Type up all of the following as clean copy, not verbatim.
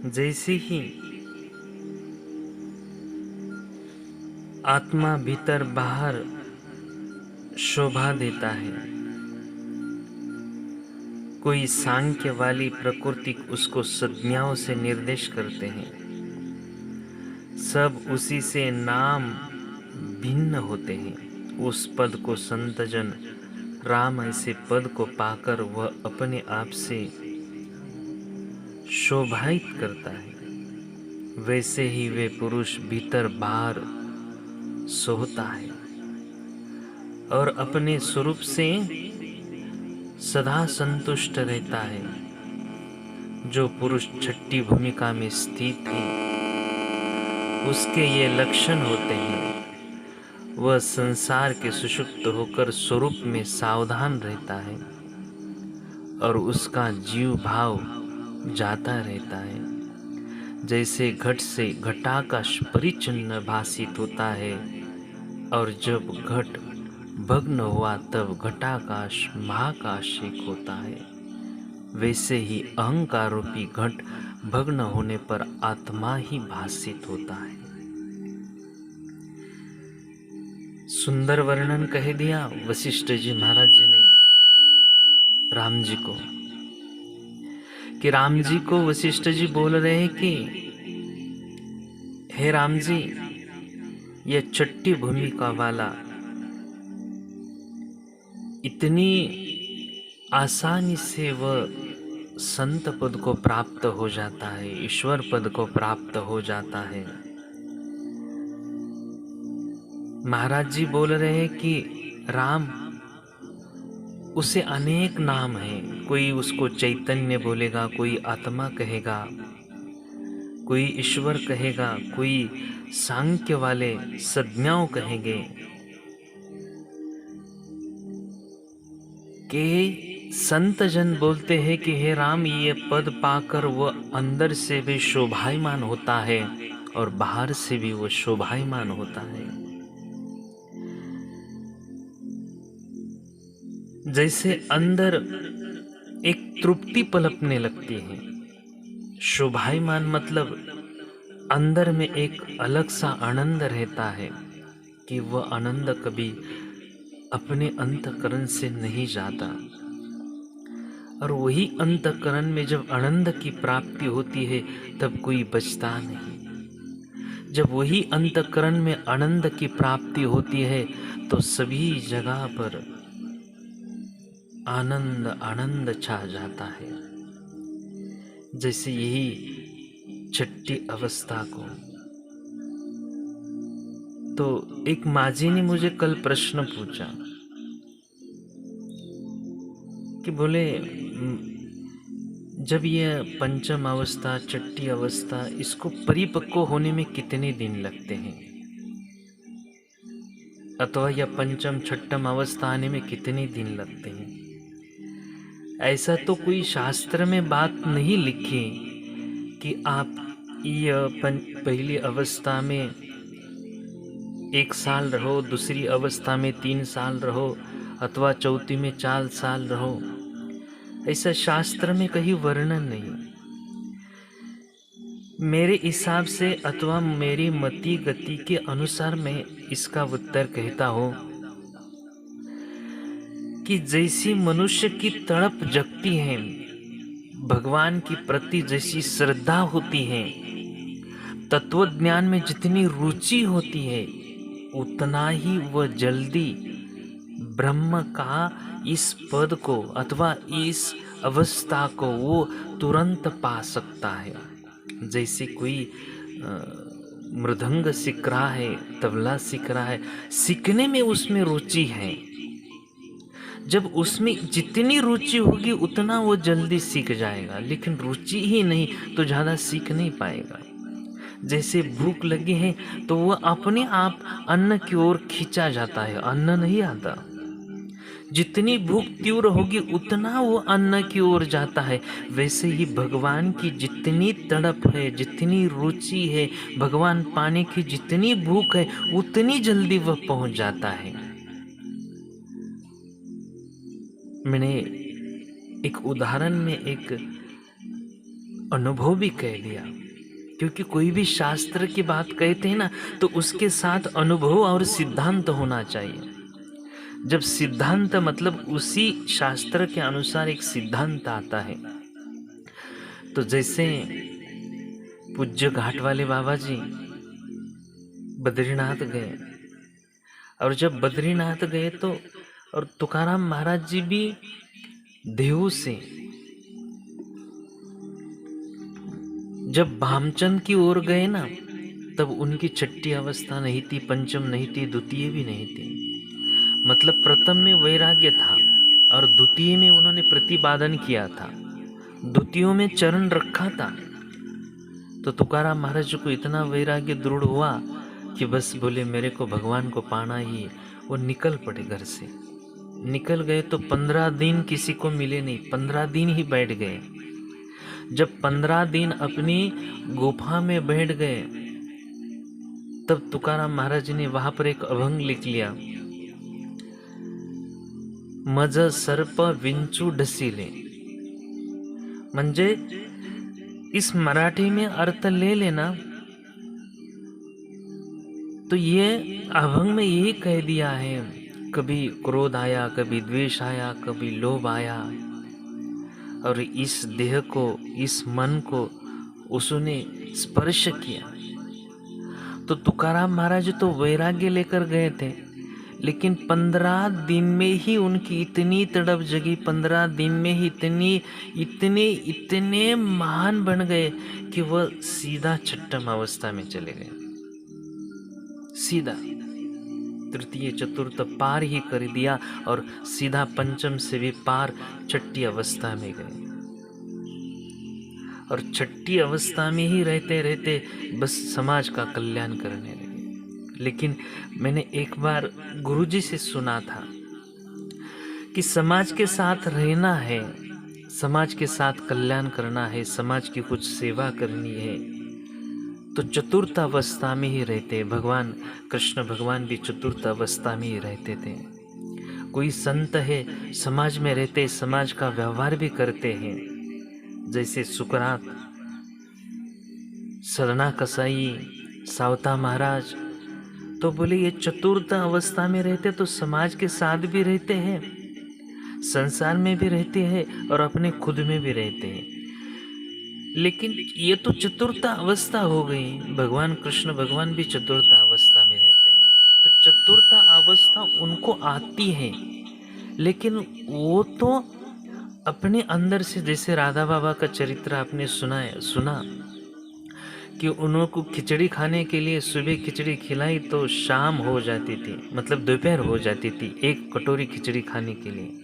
जैसे ही आत्मा भीतर बाहर शोभा देता है, कोई सांख्य वाली प्रकृति उसको संज्ञाओं से निर्देश करते हैं। सब उसी से नाम भिन्न होते हैं। उस पद को संतजन राम ऐसे पद को पाकर वह अपने आप से शोभायित करता है। वैसे ही वे पुरुष भीतर बाहर सोता है और अपने स्वरूप से सदा संतुष्ट रहता है। जो पुरुष छठी भूमिका में स्थित है, उसके ये लक्षण होते हैं। वह संसार के सुषुप्त होकर स्वरूप में सावधान रहता है और उसका जीव भाव जाता रहता है। जैसे घट से घटाकाश परिच्छिन्न भासित होता है और जब घट भग्न हुआ तब घटाकाश महाकाश एक होता है, वैसे ही अहंकार रूपी घट भग्न होने पर आत्मा ही भासित होता है। सुंदर वर्णन कह दिया वशिष्ठ जी महाराज जी ने राम जी को, कि राम जी को वशिष्ठ जी बोल रहे हैं कि हे राम जी, यह छठी भूमिका वाला इतनी आसानी से वह संत पद को प्राप्त हो जाता है, ईश्वर पद को प्राप्त हो जाता है। महाराज जी बोल रहे हैं कि राम, उसे अनेक नाम हैं। कोई उसको चैतन्य बोलेगा, कोई आत्मा कहेगा, कोई ईश्वर कहेगा, कोई सांख्य वाले संज्ञाओं कहेंगे कि संत जन बोलते हैं कि हे राम, ये पद पाकर वह अंदर से भी शोभायमान होता है और बाहर से भी वह शोभायमान होता है। जैसे अंदर एक तृप्ति पलकने लगती है। शोभायमान मतलब अंदर में एक अलग सा आनंद रहता है कि वह आनंद कभी अपने अंतःकरण से नहीं जाता। और वही अंतःकरण में जब आनंद की प्राप्ति होती है तब कोई बचता नहीं। जब वही अंतःकरण में आनंद की प्राप्ति होती है तो सभी जगह पर आनंद आनंद छा जाता है। जैसे यही छठी अवस्था को, तो एक माजी ने मुझे कल प्रश्न पूछा कि बोले, जब यह पंचम अवस्था छठी अवस्था, इसको परिपक्व होने में कितने दिन लगते हैं, अथवा यह पंचम छठम अवस्था आने में कितने दिन लगते हैं? ऐसा तो कोई शास्त्र में बात नहीं लिखी कि आप यह पहली अवस्था में 1 साल रहो, दूसरी अवस्था में 3 साल रहो, अथवा चौथी में 4 साल रहो। ऐसा शास्त्र में कहीं वर्णन नहीं। मेरे हिसाब से अथवा मेरी मति गति के अनुसार मैं इसका उत्तर कहता हूँ कि जैसी मनुष्य की तड़प जगती है, भगवान की प्रति जैसी श्रद्धा होती है, तत्व ज्ञान में जितनी रुचि होती है, उतना ही वह जल्दी ब्रह्म का इस पद को अथवा इस अवस्था को वो तुरंत पा सकता है। जैसे कोई मृदंग सीख रहा है, तबला सीख रहा है, सीखने में उसमें रुचि है। जब उसमें जितनी रुचि होगी उतना वो जल्दी सीख जाएगा, लेकिन रुचि ही नहीं तो ज़्यादा सीख नहीं पाएगा। जैसे भूख लगी है तो वह अपने आप अन्न की ओर खींचा जाता है, अन्न नहीं आता। जितनी भूख तीव्र होगी उतना वो अन्न की ओर जाता है। वैसे ही भगवान की जितनी तड़प है, जितनी रुचि है, भगवान पाने की जितनी भूख है, उतनी जल्दी वह पहुंच जाता है। मैंने एक उदाहरण में एक अनुभव भी कह दिया, क्योंकि कोई भी शास्त्र की बात कहते हैं ना तो उसके साथ अनुभव और सिद्धांत होना चाहिए। जब सिद्धांत मतलब उसी शास्त्र के अनुसार एक सिद्धांत आता है, तो जैसे पूज्य घाट वाले बाबा जी बद्रीनाथ गए, और जब बद्रीनाथ गए तो और तुकाराम महाराज जी भी देहू से जब भामचंद की ओर गए ना, तब उनकी छठी अवस्था नहीं थी, पंचम नहीं थी, द्वितीय भी नहीं थी। मतलब प्रथम में वैराग्य था और द्वितीय में उन्होंने प्रतिपादन किया था, द्वितीयों में चरण रखा था। तो तुकाराम महाराज जी को इतना वैराग्य दृढ़ हुआ कि बस बोले मेरे को भगवान को पाना ही। वो निकल पड़े, घर से निकल गए तो 15 दिन किसी को मिले नहीं, 15 दिन ही बैठ गए। जब 15 दिन अपनी गुफा में बैठ गए, तब तुकाराम महाराज ने वहां पर एक अभंग लिख लिया, मज सर्प विंचू ढसीले। म्हणजे इस मराठी में अर्थ ले लेना तो ये अभंग में यही कह दिया है, कभी क्रोध आया, कभी द्वेष आया, कभी लोभ आया, और इस देह को, इस मन को उसने स्पर्श किया। तो तुकाराम महाराज तो वैराग्य लेकर गए थे, लेकिन 15 दिन में ही उनकी इतनी तड़प जगी, 15 दिन में ही इतने महान बन गए कि वह सीधा छठम अवस्था में चले गए। सीधा तृतीय चतुर्थ पार ही कर दिया और सीधा पंचम से भी पार छठी अवस्था में गए। और छठी अवस्था में ही रहते रहते बस समाज का कल्याण करने लगे। लेकिन मैंने एक बार गुरुजी से सुना था कि समाज के साथ रहना है, समाज के साथ कल्याण करना है, समाज की कुछ सेवा करनी है, तो चतुर्थ अवस्था में ही रहते। भगवान कृष्ण भगवान भी चतुर्थ अवस्था में ही रहते थे। कोई संत है, समाज में रहते, समाज का व्यवहार भी करते हैं, जैसे सुकरात, सरना कसाई, सावता महाराज। तो बोले ये चतुर्थ अवस्था में रहते तो समाज के साथ भी रहते हैं, संसार में भी रहते हैं और अपने खुद में भी रहते हैं। लेकिन ये तो चतुर्थ अवस्था हो गई, भगवान कृष्ण भगवान भी चतुर्थ अवस्था में रहते हैं। तो चतुर्थ अवस्था उनको आती है, लेकिन वो तो अपने अंदर से, जैसे राधा बाबा का चरित्र आपने सुना कि उनको खिचड़ी खाने के लिए सुबह खिचड़ी खिलाई तो शाम हो जाती थी, मतलब दोपहर हो जाती थी एक कटोरी खिचड़ी खाने के लिए।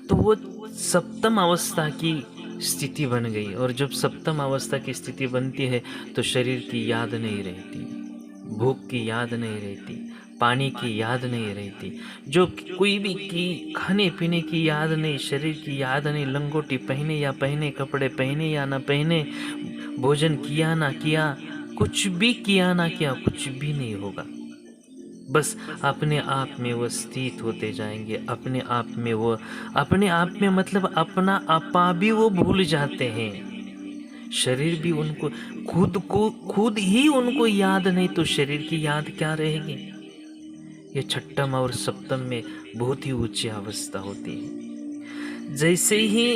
तो वो सप्तम अवस्था की स्थिति बन गई। और जब सप्तम अवस्था की स्थिति बनती है तो शरीर की याद नहीं रहती, भूख की याद नहीं रहती, पानी की याद नहीं रहती, जो कोई भी की खाने पीने की याद नहीं, शरीर की याद नहीं, लंगोटी पहने या पहने, कपड़े पहने या ना पहने, भोजन किया ना किया, कुछ भी किया ना किया, कुछ भी नहीं होगा। बस अपने आप में वो स्थित होते जाएंगे, अपने आप में वो, अपने आप में मतलब अपना आपा भी वो भूल जाते हैं। शरीर भी उनको खुद ही उनको याद नहीं, तो शरीर की याद क्या रहेगी। ये छठम और सप्तम में बहुत ही ऊंची अवस्था होती है। जैसे ही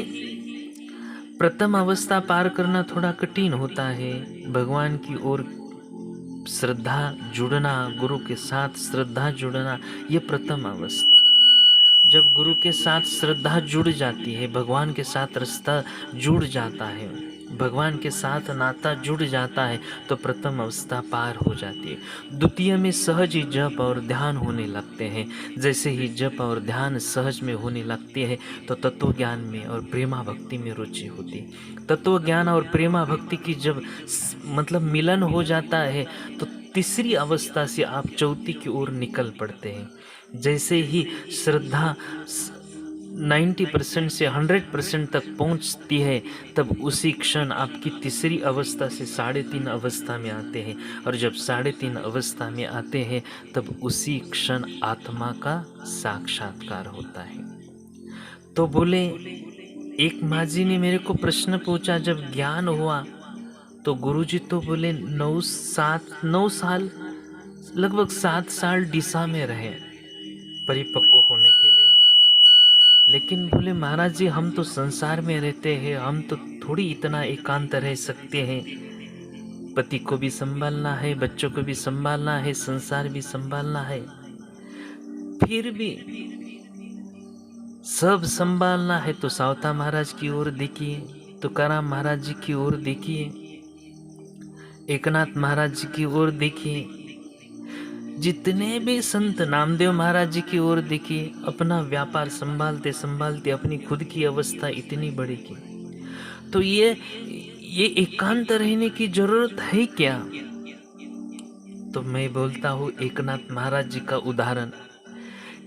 प्रथम अवस्था पार करना थोड़ा कठिन होता है, भगवान की ओर श्रद्धा जुड़ना, गुरु के साथ श्रद्धा जुड़ना, ये प्रथम अवस्था। जब गुरु के साथ श्रद्धा जुड़ जाती है, भगवान के साथ रास्ता जुड़ जाता है, भगवान के साथ नाता जुड़ जाता है, तो प्रथम अवस्था पार हो जाती है। द्वितीय में सहज ही जप और ध्यान होने लगते हैं। जैसे ही जप और ध्यान सहज में होने लगते हैं तो तत्व ज्ञान में और प्रेमा भक्ति में रुचि होती है। तत्व ज्ञान और प्रेमा भक्ति की जब मतलब मिलन हो जाता है तो तीसरी अवस्था से आप चौथी की ओर निकल पड़ते हैं। जैसे ही श्रद्धा 90% से 100% तक पहुंचती है, तब उसी क्षण आपकी तीसरी अवस्था से 3.5 अवस्था में आते हैं, और जब 3.5 अवस्था में आते हैं तब उसी क्षण आत्मा का साक्षात्कार होता है। तो बोले एक माँ जी ने मेरे को प्रश्न पूछा, जब ज्ञान हुआ तो गुरुजी तो बोले 9 साल, लगभग 7 साल डिसा में रहे परिपक्व होने के लिए। लेकिन बोले महाराज जी, हम तो संसार में रहते हैं, हम तो थोड़ी इतना एकांत रह सकते हैं। पति को भी संभालना है, बच्चों को भी संभालना है, संसार भी संभालना है। फिर भी सब संभालना है तो सावता महाराज की ओर देखिए, तुकाराम महाराज जी की ओर देखिए, एकनाथ महाराज जी की ओर देखिए, जितने भी संत, नामदेव महाराज जी की ओर देखिए। अपना व्यापार संभालते संभालते अपनी खुद की अवस्था इतनी बड़ी की। तो ये एकांत रहने की जरूरत है क्या? तो मैं बोलता हूँ एकनाथ महाराज जी का उदाहरण,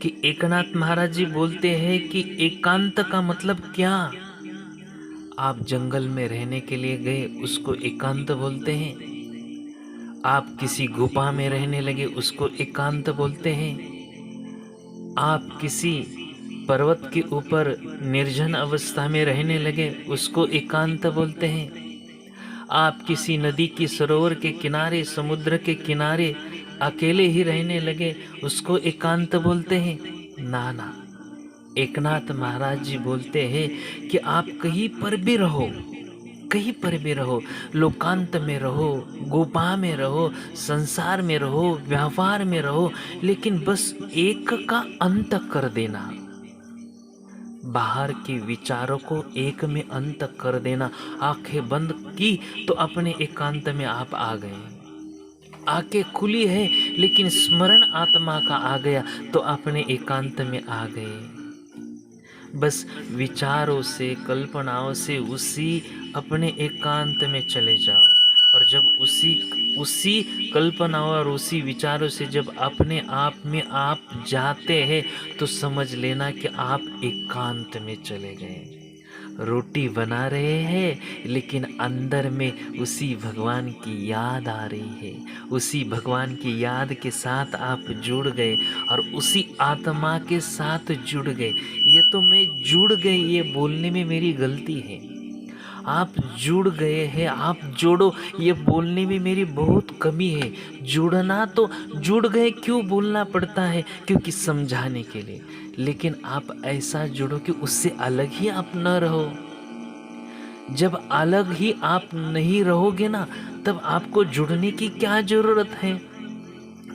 कि एकनाथ महाराज जी बोलते हैं कि एकांत का मतलब क्या। आप जंगल में रहने के लिए गए, उसको एकांत बोलते हैं। आप किसी गुफा में रहने लगे, उसको एकांत बोलते हैं। आप किसी पर्वत के ऊपर निर्जन अवस्था में रहने लगे, उसको एकांत बोलते हैं। आप किसी नदी की सरोवर के किनारे, समुद्र के किनारे अकेले ही रहने लगे, उसको एकांत बोलते हैं। ना, एकनाथ महाराज जी बोलते हैं कि आप कहीं पर भी रहो, कहीं पर भी रहो, लोकांत में रहो, गुफा में रहो, संसार में रहो, व्यवहार में रहो, लेकिन बस एक का अंत कर देना, बाहर के विचारों को एक में अंत कर देना। आंखें बंद की तो अपने एकांत में आप आ गए। आंखें खुली है लेकिन स्मरण आत्मा का आ गया तो अपने एकांत में आ गए। बस विचारों से, कल्पनाओं से उसी अपने एकांत में चले जाओ। और जब उसी कल्पनाओं और उसी विचारों से जब अपने आप में आप जाते हैं तो समझ लेना कि आप एकांत में चले गए। रोटी बना रहे हैं लेकिन अंदर में उसी भगवान की याद आ रही है, उसी भगवान की याद के साथ आप जुड़ गए और उसी आत्मा के साथ जुड़ गए। ये तो मैं जुड़ गए, ये बोलने में मेरी गलती है। आप जुड़ गए हैं, आप जोड़ो, ये बोलने में मेरी बहुत कमी है। जुड़ना तो जुड़ गए क्यों बोलना पड़ता है, क्योंकि समझाने के लिए। लेकिन आप ऐसा जुड़ो कि उससे अलग ही आप न रहो। जब अलग ही आप नहीं रहोगे ना, तब आपको जुड़ने की क्या जरूरत है।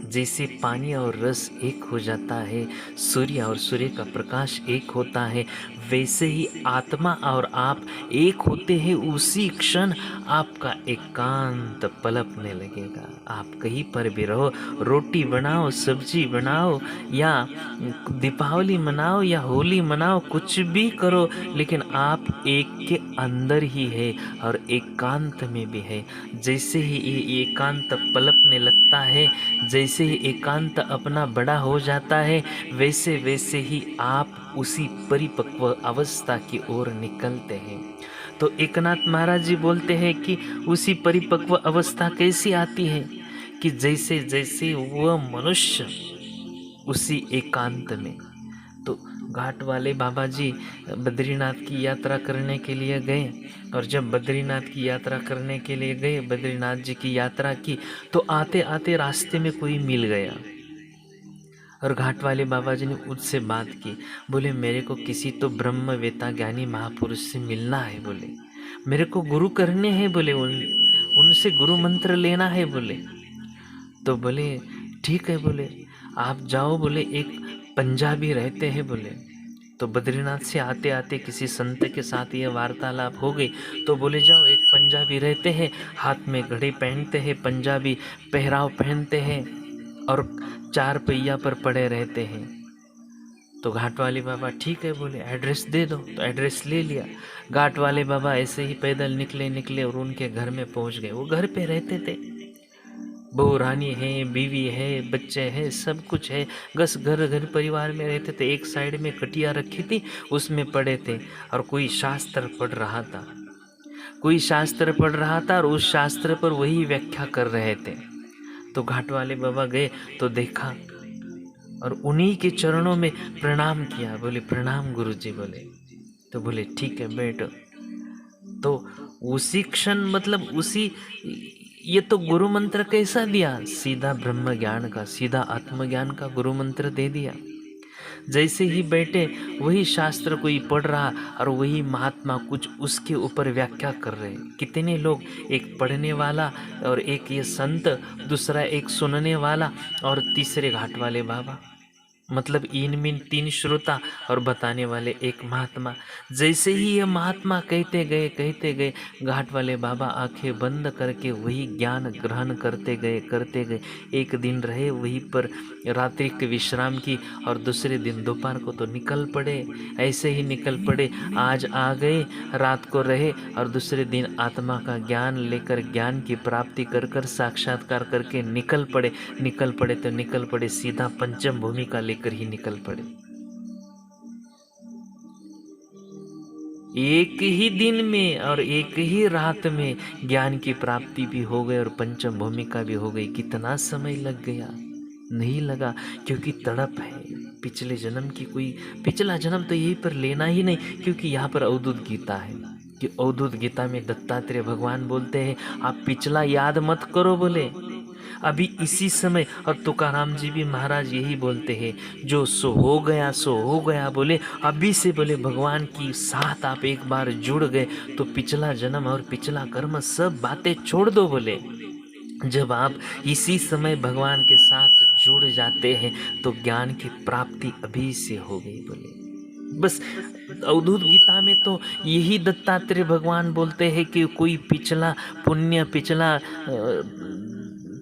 जैसे पानी और रस एक हो जाता है, सूर्य और सूर्य का प्रकाश एक होता है, वैसे ही आत्मा और आप एक होते हैं। उसी क्षण आपका एकांत पलपने लगेगा। आप कहीं पर भी रहो, रोटी बनाओ, सब्जी बनाओ, या दीपावली मनाओ या होली मनाओ, कुछ भी करो, लेकिन आप एक के अंदर ही है और एकांत में भी है। जैसे ही ये एकांत पलपने लगता है, जैसे ही एकांत अपना बड़ा हो जाता है, वैसे वैसे ही आप उसी परिपक्व अवस्था की ओर निकलते हैं। तो एकनाथ महाराज जी बोलते हैं कि उसी परिपक्व अवस्था कैसी आती है, कि जैसे जैसे वह मनुष्य उसी एकांत में। तो घाट वाले बाबा जी बद्रीनाथ की यात्रा करने के लिए गए, और जब बद्रीनाथ की यात्रा करने के लिए गए, बद्रीनाथ जी की यात्रा की, तो आते आते रास्ते में कोई मिल गया और घाट वाले बाबा जी ने उससे बात की। बोले मेरे को किसी तो ब्रह्मवेता ज्ञानी महापुरुष से मिलना है, बोले मेरे को गुरु करने हैं, बोले उनसे गुरु मंत्र लेना है, बोले। तो बोले ठीक है, बोले आप जाओ, बोले एक पंजाबी रहते हैं, बोले। तो बद्रीनाथ से आते आते किसी संत के साथ यह वार्तालाप हो गई, तो बोले जाओ एक पंजाबी रहते हैं, हाथ में घड़ी पहनते हैं, पंजाबी पहराव पहनते हैं और 4 पहिया पर पड़े रहते हैं। तो घाट वाले बाबा ठीक है बोले, एड्रेस दे दो। तो एड्रेस ले लिया। घाट वाले बाबा ऐसे ही पैदल निकले और उनके घर में पहुंच गए। वो घर पे रहते थे, बहू रानी है, बीवी है, बच्चे हैं, सब कुछ है। बस घर परिवार में रहते थे। एक साइड में कटिया रखी थी, उसमें पड़े थे और कोई शास्त्र पढ़ रहा था, कोई शास्त्र पढ़ रहा था और उस शास्त्र पर वही व्याख्या कर रहे थे। तो घाट वाले बाबा गए तो देखा और उन्हीं के चरणों में प्रणाम किया। बोले प्रणाम गुरुजी, बोले तो बोले ठीक है बैठो। तो उसी क्षण मतलब उसी, ये तो गुरु मंत्र कैसा दिया, सीधा ब्रह्म ज्ञान का, सीधा आत्मज्ञान का गुरु मंत्र दे दिया। जैसे ही बैठे वही शास्त्र कोई पढ़ रहा और वही महात्मा कुछ उसके ऊपर व्याख्या कर रहे। कितने लोग, एक पढ़ने वाला और एक ये संत, दूसरा एक सुनने वाला और तीसरे घाट वाले बाबा, मतलब इनमें तीन श्रोता और बताने वाले एक महात्मा। जैसे ही ये महात्मा कहते गए, घाट वाले बाबा आंखें बंद करके वही ज्ञान ग्रहण करते गए। एक दिन रहे वहीं पर रात्रि के विश्राम की, और दूसरे दिन दोपहर को तो निकल पड़े। ऐसे ही निकल पड़े, आज आ गए, रात को रहे और दूसरे दिन आत्मा का ज्ञान लेकर, ज्ञान की प्राप्ति कर कर साक्षात्कार करके निकल पड़े सीधा पंचम भूमिका लेकर ही निकल पड़े। एक ही दिन में और एक ही रात में ज्ञान की प्राप्ति भी हो गई और पंचम भूमिका भी हो गई। कितना समय लग गया? नहीं लगा, क्योंकि तड़प है पिछले जन्म की। कोई पिछला जन्म तो यहीं पर लेना ही नहीं, क्योंकि यहाँ पर अवधूत गीता है कि अवधूत गीता में दत्तात्रेय भगवान बोलते हैं आप पिछला याद मत करो, बोले अभी इसी समय। और तुकाराम जी भी महाराज यही बोलते हैं, जो सो हो गया, बोले अभी से, बोले भगवान की साथ आप एक बार जुड़ गए तो पिछला जन्म और पिछला कर्म सब बातें छोड़ दो। बोले जब आप इसी समय भगवान के साथ जुड़ जाते हैं तो ज्ञान की प्राप्ति अभी से हो गई। बोले बस अवधूत गीता में तो यही दत्तात्रेय भगवान बोलते हैं कि कोई पिछला पुण्य,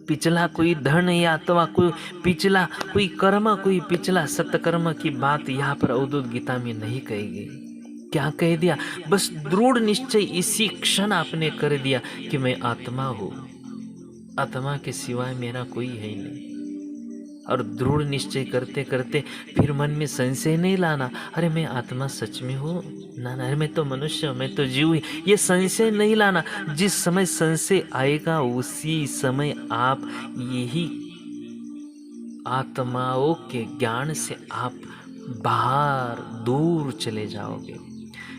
पिछला कोई धन या अथवा कोई पिछला कोई कर्म, कोई पिछला सत्कर्म की बात यहाँ पर अवधूत गीता में नहीं कही गई। क्या कह दिया? बस दृढ़ निश्चय इसी क्षण आपने कर दिया कि मैं आत्मा हूँ, आत्मा के सिवाय मेरा कोई है नहीं। और दृढ़ निश्चय करते करते फिर मन में संशय नहीं लाना, अरे मैं आत्मा सच में हूँ ना, अरे मैं तो मनुष्य, मैं तो जीव ही, ये संशय नहीं लाना। जिस समय संशय आएगा उसी समय आप यही आत्माओं के ज्ञान से आप बाहर दूर चले जाओगे।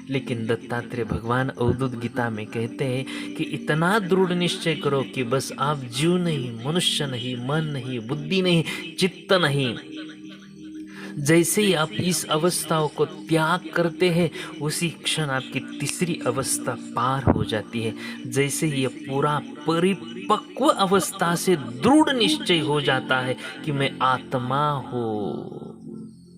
लेकिन दत्तात्रेय भगवान अवधूत गीता में कहते हैं कि इतना दृढ़ निश्चय करो कि बस आप जीव नहीं, मनुष्य नहीं, मन नहीं, बुद्धि नहीं, चित्त नहीं। जैसे ही आप इस अवस्थाओं को त्याग करते हैं उसी क्षण आपकी तीसरी अवस्था पार हो जाती है। जैसे ही ये पूरा परिपक्व अवस्था से दृढ़ निश्चय हो जाता है कि मैं आत्मा हूँ,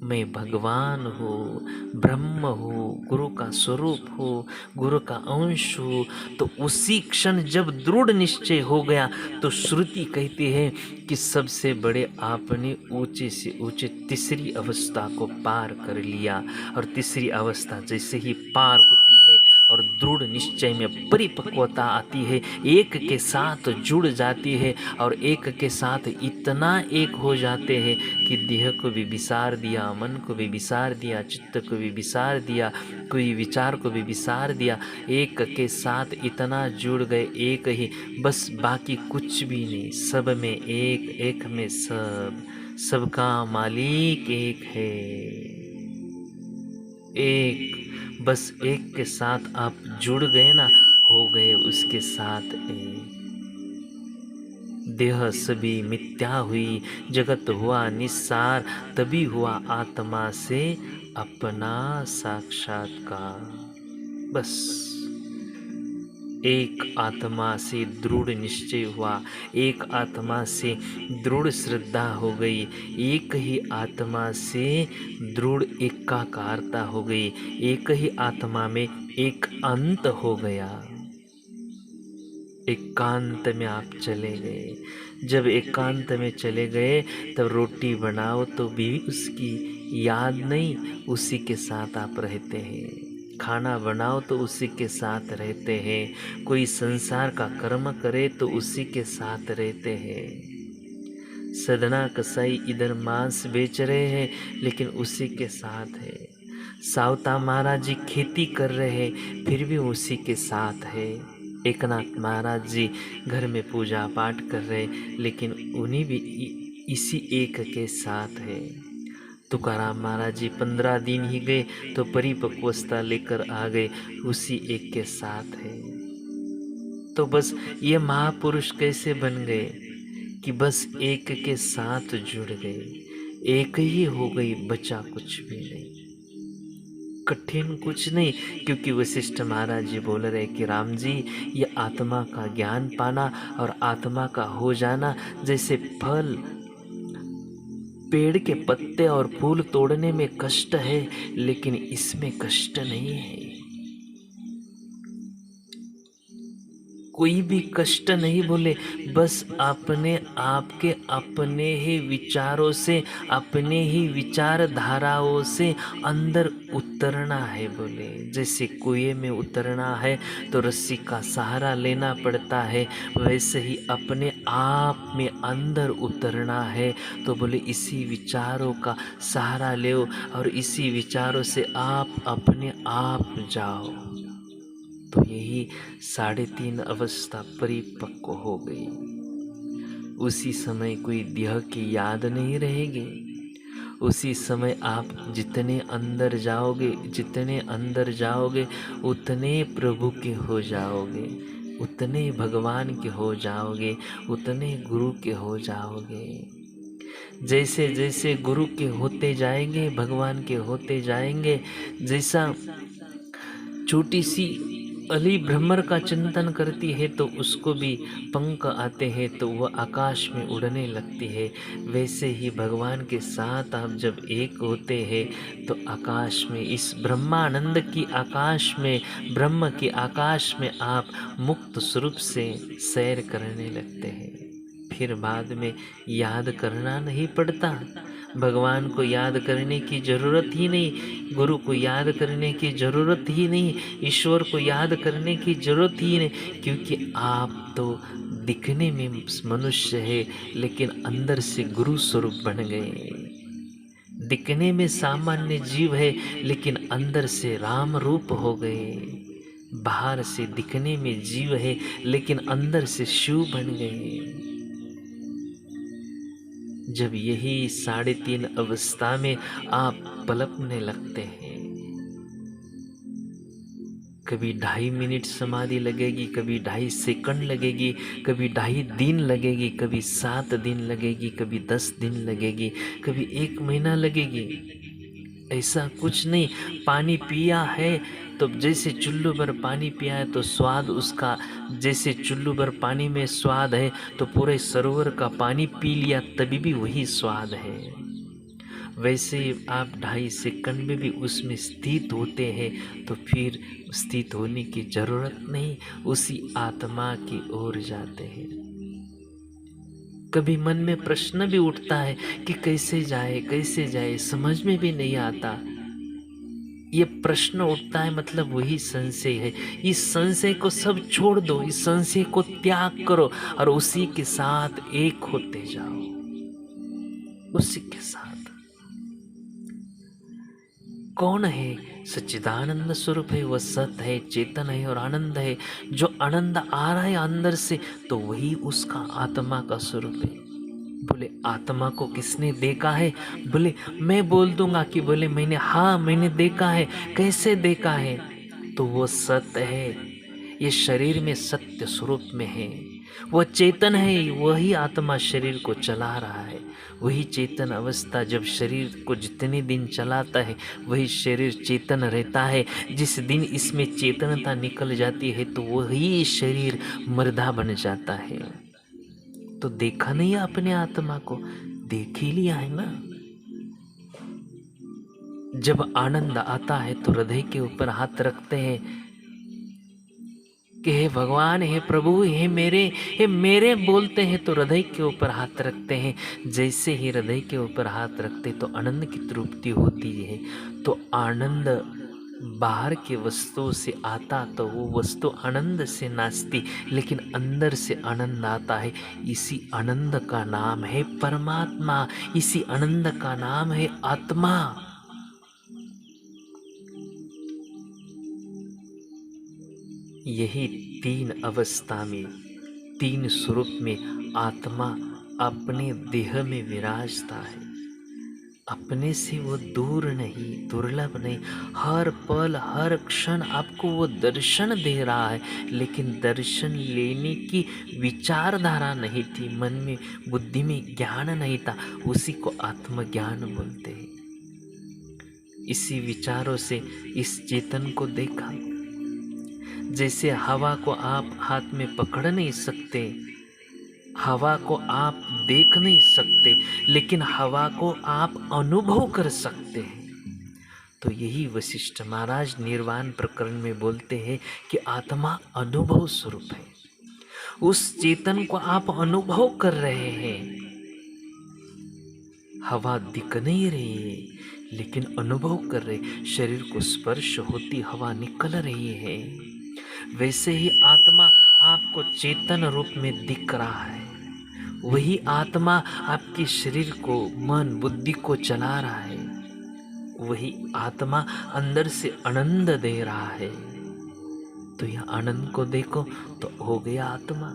मैं भगवान हूँ, ब्रह्म हूँ, गुरु का स्वरूप हूँ, गुरु का अंश हूँ, तो उसी क्षण जब दृढ़ निश्चय हो गया तो श्रुति कहती है कि सबसे बड़े आपने ऊंचे से ऊंचे तीसरी अवस्था को पार कर लिया। और तीसरी अवस्था जैसे ही पार होती है और दृढ़ निश्चय में परिपक्वता आती है, एक के साथ जुड़ जाती है और एक के साथ इतना एक हो जाते हैं कि देह को भी विसार दिया, मन को भी विसार दिया, चित्त को भी विसार दिया, कोई विचार को भी विसार दिया, एक के साथ इतना जुड़ गए, एक ही, बस बाकी कुछ भी नहीं, सब में एक, एक में सब, सबका मालिक एक है, एक, बस एक के साथ आप जुड़ गए ना, हो गए उसके साथ एक। देह सभी मिथ्या हुई, जगत हुआ निस्सार, तभी हुआ आत्मा से अपना साक्षात्कार। बस एक आत्मा से दृढ़ निश्चय हुआ, एक आत्मा से दृढ़ श्रद्धा हो गई, एक ही आत्मा से दृढ़ एकाकारता हो गई, एक ही आत्मा में एक अंत हो गया। एकांत में आप चले गए। जब एकांत में चले गए तब रोटी बनाओ तो भी उसकी याद नहीं, उसी के साथ आप रहते हैं। खाना बनाओ तो उसी के साथ रहते हैं। कोई संसार का कर्म करे तो उसी के साथ रहते हैं। सदना कसाई इधर मांस बेच रहे हैं लेकिन उसी के साथ है। सावता महाराज जी खेती कर रहे हैं फिर भी उसी के साथ है। एकनाथ महाराज जी घर में पूजा पाठ कर रहे लेकिन उन्हीं भी इसी एक के साथ है। तुकाराम महाराज जी 15 दिन ही गए तो परिपक्वता लेकर आ गए, उसी एक के साथ है। तो बस ये महापुरुष कैसे बन गए कि बस एक के साथ जुड़ गए, एक ही हो गई, बचा कुछ भी नहीं, कठिन कुछ नहीं। क्योंकि वशिष्ठ महाराज जी बोल रहे कि राम जी, ये आत्मा का ज्ञान पाना और आत्मा का हो जाना, जैसे फल, पेड़ के पत्ते और फूल तोड़ने में कष्ट है, लेकिन इसमें कष्ट नहीं है। कोई भी कष्ट नहीं बोले, बस अपने आप के अपने ही विचारों से, अपने ही विचारधाराओं से अंदर उतरना है। बोले जैसे कुएं में उतरना है तो रस्सी का सहारा लेना पड़ता है, वैसे ही अपने आप में अंदर उतरना है। तो बोले इसी विचारों का सहारा लो और इसी विचारों से आप अपने आप जाओ। तो यही 3.5 अवस्था परिपक्व हो गई। उसी समय कोई देह की याद नहीं रहेगी। उसी समय आप जितने अंदर जाओगे, जितने अंदर जाओगे, उतने प्रभु के हो जाओगे, उतने भगवान के हो जाओगे, उतने गुरु के हो जाओगे। जैसे जैसे गुरु के होते जाएंगे, भगवान के होते जाएंगे, जैसा छोटी सी अली भ्रमर का चिंतन करती है तो उसको भी पंख आते हैं तो वह आकाश में उड़ने लगती है, वैसे ही भगवान के साथ आप जब एक होते हैं तो आकाश में, इस ब्रह्मानंद की आकाश में, ब्रह्म की आकाश में आप मुक्त स्वरूप से सैर करने लगते हैं। फिर बाद में याद करना नहीं पड़ता, भगवान को याद करने की ज़रूरत ही नहीं, गुरु को याद करने की ज़रूरत ही नहीं, ईश्वर को याद करने की ज़रूरत ही नहीं, क्योंकि आप तो दिखने में मनुष्य है लेकिन अंदर से गुरु स्वरूप बन गए। दिखने में सामान्य जीव है लेकिन अंदर से राम रूप हो गए। बाहर से दिखने में जीव है लेकिन अंदर से शिव बन गए। जब यही 3.5 अवस्था में आप पलकने लगते हैं, कभी 2.5 मिनट समाधि लगेगी, कभी 2.5 सेकंड लगेगी, कभी 2.5 दिन लगेगी, कभी 7 दिन लगेगी, कभी 10 दिन लगेगी, कभी 1 महीना लगेगी। ऐसा कुछ नहीं। पानी पिया है तो जैसे चुल्लू भर पानी पिया है तो स्वाद उसका, जैसे चुल्लू भर पानी में स्वाद है तो पूरे सरोवर का पानी पी लिया तभी भी वही स्वाद है। वैसे आप 2.5 सेकंड में भी उसमें स्थित होते हैं तो फिर स्थित होने की जरूरत नहीं, उसी आत्मा की ओर जाते हैं। कभी मन में प्रश्न भी उठता है कि कैसे जाए, कैसे जाए, समझ में भी नहीं आता। ये प्रश्न उठता है मतलब वही संशय है। इस संशय को सब छोड़ दो, इस संशय को त्याग करो और उसी के साथ एक होते जाओ, उसी के साथ। कौन है? सच्चिदानंद स्वरूप है, वह सत है, चेतन है और आनंद है। जो आनंद आ रहा है अंदर से तो वही उसका आत्मा का स्वरूप है। बोले आत्मा को किसने देखा है? बोले मैं बोल दूंगा कि बोले मैंने देखा है। कैसे देखा है? तो वो सत्य है, ये शरीर में सत्य स्वरूप में है, वह चेतन है, वही आत्मा शरीर को चला रहा है। वही चेतन अवस्था जब शरीर को जितने दिन चलाता है वही शरीर चेतन रहता है। जिस दिन इसमें चेतनता निकल जाती है तो वही शरीर मृदा बन जाता है। तो देखा नहीं अपने आत्मा को, देख ही लिया है ना। जब आनंद आता है तो हृदय के ऊपर हाथ रखते हैं कि हे भगवान, हे प्रभु, हे मेरे बोलते हैं तो हृदय के ऊपर हाथ रखते हैं। जैसे ही हृदय के ऊपर हाथ रखते तो आनंद की तृप्ति होती है। तो आनंद बाहर के वस्तुओं से आता तो वो वस्तु आनंद से नाचती, लेकिन अंदर से आनंद आता है। इसी आनंद का नाम है परमात्मा, इसी आनंद का नाम है आत्मा। यही 3 अवस्था में, 3 स्वरूप में आत्मा अपने देह में विराजता है। अपने से वो दूर नहीं, दुर्लभ नहीं। हर पल हर क्षण आपको वो दर्शन दे रहा है, लेकिन दर्शन लेने की विचारधारा नहीं थी, मन में बुद्धि में ज्ञान नहीं था। उसी को आत्मज्ञान बोलते हैं। इसी विचारों से इस चेतन को देखा। जैसे हवा को आप हाथ में पकड़ नहीं सकते, हवा को आप देख नहीं सकते, लेकिन हवा को आप अनुभव कर सकते हैं। तो यही वशिष्ठ महाराज निर्वाण प्रकरण में बोलते हैं कि आत्मा अनुभव स्वरूप है। उस चेतन को आप अनुभव कर रहे हैं। हवा दिख नहीं रही है, लेकिन अनुभव कर रहे। शरीर को स्पर्श होती हवा निकल रही है। वैसे ही आत्मा आपको चेतन रूप में दिख रहा है। वही आत्मा आपके शरीर को, मन बुद्धि को चला रहा है। वही आत्मा अंदर से आनंद दे रहा है। तो यह आनंद को देखो तो हो गया आत्मा।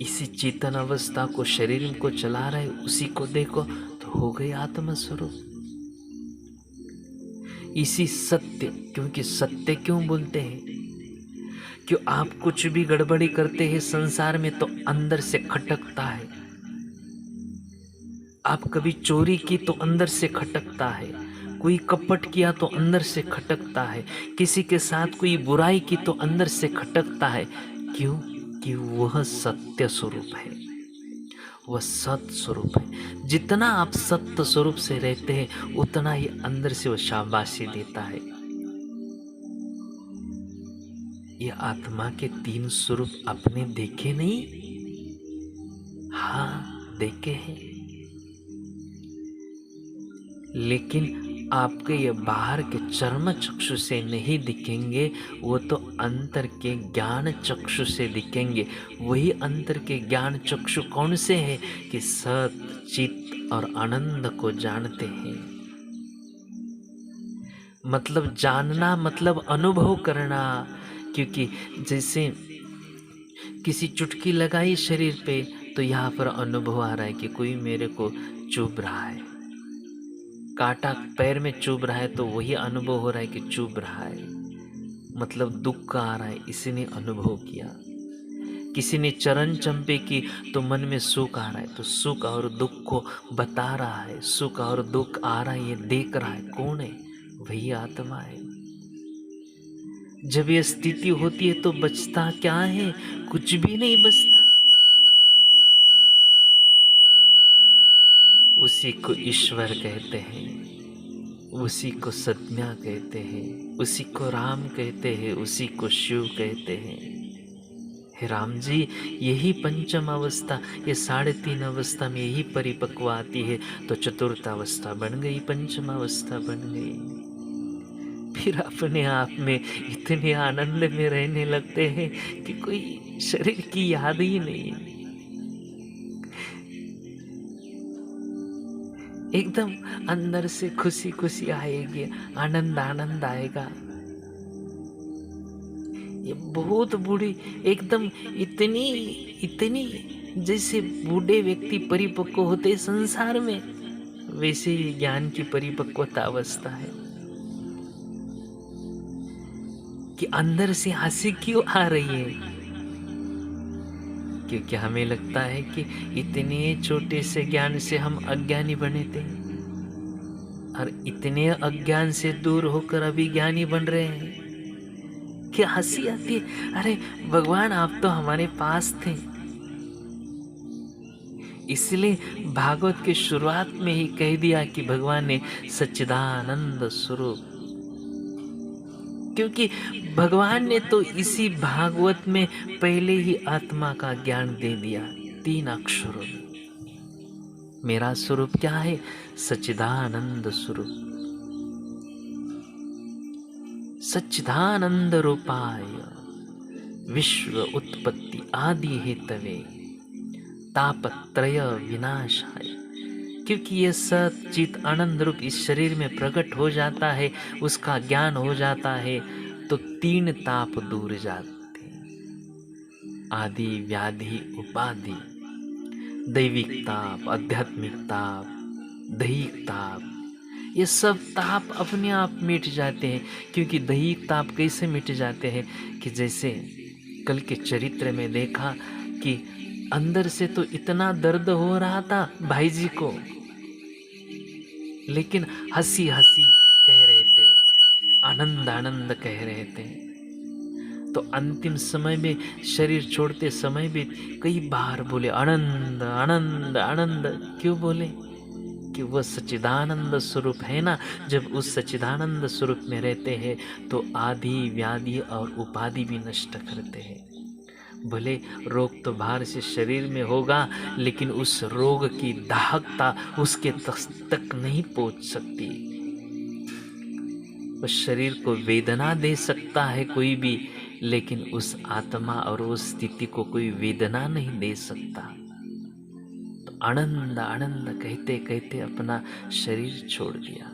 इसी चेतन अवस्था को शरीर को चला रहा है, उसी को देखो तो हो गई आत्मा स्वरूप। इसी सत्य, क्योंकि सत्य क्यों बोलते हैं? क्यों आप कुछ भी गड़बड़ी करते हैं संसार में तो अंदर से खटकता है। आप कभी चोरी की तो अंदर से खटकता है, कोई कपट किया तो अंदर से खटकता है, किसी के साथ कोई बुराई की तो अंदर से खटकता है। क्यों? कि वह सत्य स्वरूप है, वह सत्य स्वरूप है। जितना आप सत्य स्वरूप से रहते हैं उतना ही अंदर से वह शाबाशी देता है। ये आत्मा के तीन स्वरूप आपने देखे नहीं? हाँ देखे हैं, लेकिन आपके ये बाहर के चर्म चक्षु से नहीं दिखेंगे, वो तो अंतर के ज्ञान चक्षु से दिखेंगे। वही अंतर के ज्ञान चक्षु कौन से हैं? कि सत चित और आनंद को जानते हैं। मतलब जानना मतलब अनुभव करना। क्योंकि जैसे किसी चुटकी लगाई शरीर पे तो यहाँ पर अनुभव आ रहा है कि कोई मेरे को चुभ रहा है। कांटा पैर में चुभ रहा है तो वही अनुभव हो रहा है कि चुभ रहा है, मतलब दुख आ रहा है, इसी ने अनुभव किया। किसी ने चरण चंपे की तो मन में सुख आ रहा है, तो सुख और दुख को बता रहा है। सुख और दुख आ रहा है, ये देख रहा है। कौन है? वही आत्मा है। जब ये स्थिति होती है तो बचता क्या है? कुछ भी नहीं बचता। उसी को ईश्वर कहते हैं, उसी को सत्या कहते हैं, उसी को राम कहते हैं, उसी को शिव कहते हैं। हे राम जी, यही पंचम अवस्था, ये 3.5 अवस्था में यही परिपक्व आती है तो चतुर्थ अवस्था बन गई, पंचम अवस्था बन गई। फिर अपने आप में इतने आनंद में रहने लगते हैं कि कोई शरीर की याद ही नहीं है। एकदम अंदर से खुशी खुशी आएगी, आनंद आनंद आएगा। ये बहुत बूढ़ी एकदम इतनी इतनी जैसे बूढ़े व्यक्ति परिपक्व होते संसार में, वैसे ही ज्ञान की परिपक्वता अवस्था है कि अंदर से हंसी क्यों आ रही है? क्योंकि हमें लगता है कि इतने छोटे से ज्ञान से हम अज्ञानी बने थे और इतने अज्ञान से दूर होकर अभी ज्ञानी बन रहे हैं। क्या हंसी आती है, अरे भगवान आप तो हमारे पास थे। इसलिए भागवत के शुरुआत में ही कह दिया कि भगवान ने सच्चिदानंद स्वरूप, क्योंकि भगवान ने तो इसी भागवत में पहले ही आत्मा का ज्ञान दे दिया 3 अक्षरों में। मेरा स्वरूप क्या है? सच्चिदानंद स्वरूप। सच्चिदानंद रूपाय विश्व उत्पत्ति आदि हेतवे तापत्रय विनाशाय। क्योंकि ये सच्चित आनंद रूप इस शरीर में प्रकट हो जाता है, उसका ज्ञान हो जाता है तो 3 ताप दूर जाते हैं। आदि व्याधि उपाधि, दैविक ताप, आध्यात्मिक ताप, दैहिक ताप, ये सब ताप अपने आप मिट जाते हैं। क्योंकि दैहिक ताप कैसे मिट जाते हैं कि जैसे कल के चरित्र में देखा कि अंदर से तो इतना दर्द हो रहा था भाई जी को, लेकिन हंसी हंसी कह रहे थे, आनंद आनंद कह रहे थे। तो अंतिम समय में शरीर छोड़ते समय भी कई बार बोले आनंद आनंद आनंद। क्यों बोले? कि वह सच्चिदानंद स्वरूप है ना। जब उस सच्चिदानंद स्वरूप में रहते हैं तो आदि व्याधि और उपाधि भी नष्ट करते हैं। भले रोग तो बाहर से शरीर में होगा, लेकिन उस रोग की दाहकता उसके तक नहीं पहुंच सकती। उस शरीर को वेदना दे सकता है कोई भी, लेकिन उस आत्मा और उस स्थिति को कोई वेदना नहीं दे सकता। तो आनंद आनंद कहते कहते अपना शरीर छोड़ दिया।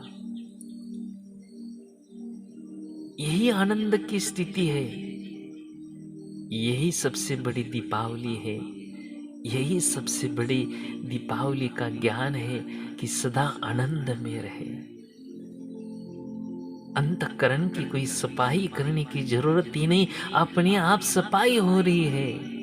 यही आनंद की स्थिति है, यही सबसे बड़ी दीपावली है, यही सबसे बड़ी दीपावली का ज्ञान है कि सदा आनंद में रहे। अंतःकरण की कोई सफाई करने की जरूरत ही नहीं, अपने आप सफाई हो रही है।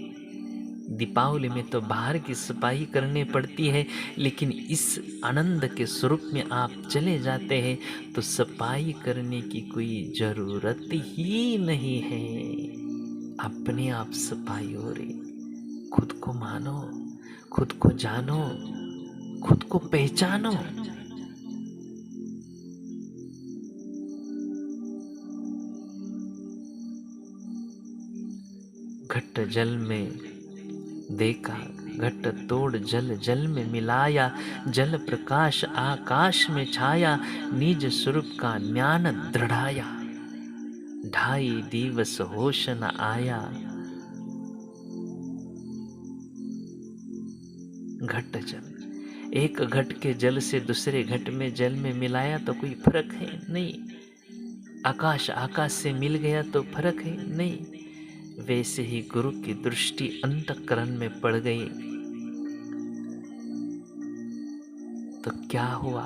दीपावली में तो बाहर की सफाई करनी पड़ती है, लेकिन इस आनंद के स्वरूप में आप चले जाते हैं तो सफाई करने की कोई जरूरत ही नहीं है। अपने आप सफाई हो रही। खुद को मानो, खुद को जानो, खुद को पहचानो। घट जल में देखा, घट तोड़ जल जल में मिलाया, जल प्रकाश आकाश में छाया, निज स्वरूप का ज्ञान दृढ़ाया, ढाई दिवस होश न आया। घट जल, एक घट के जल से दूसरे घट में जल में मिलाया तो कोई फर्क है नहीं। आकाश आकाश से मिल गया तो फर्क है नहीं। वैसे ही गुरु की दृष्टि अंतःकरण में पड़ गई तो क्या हुआ?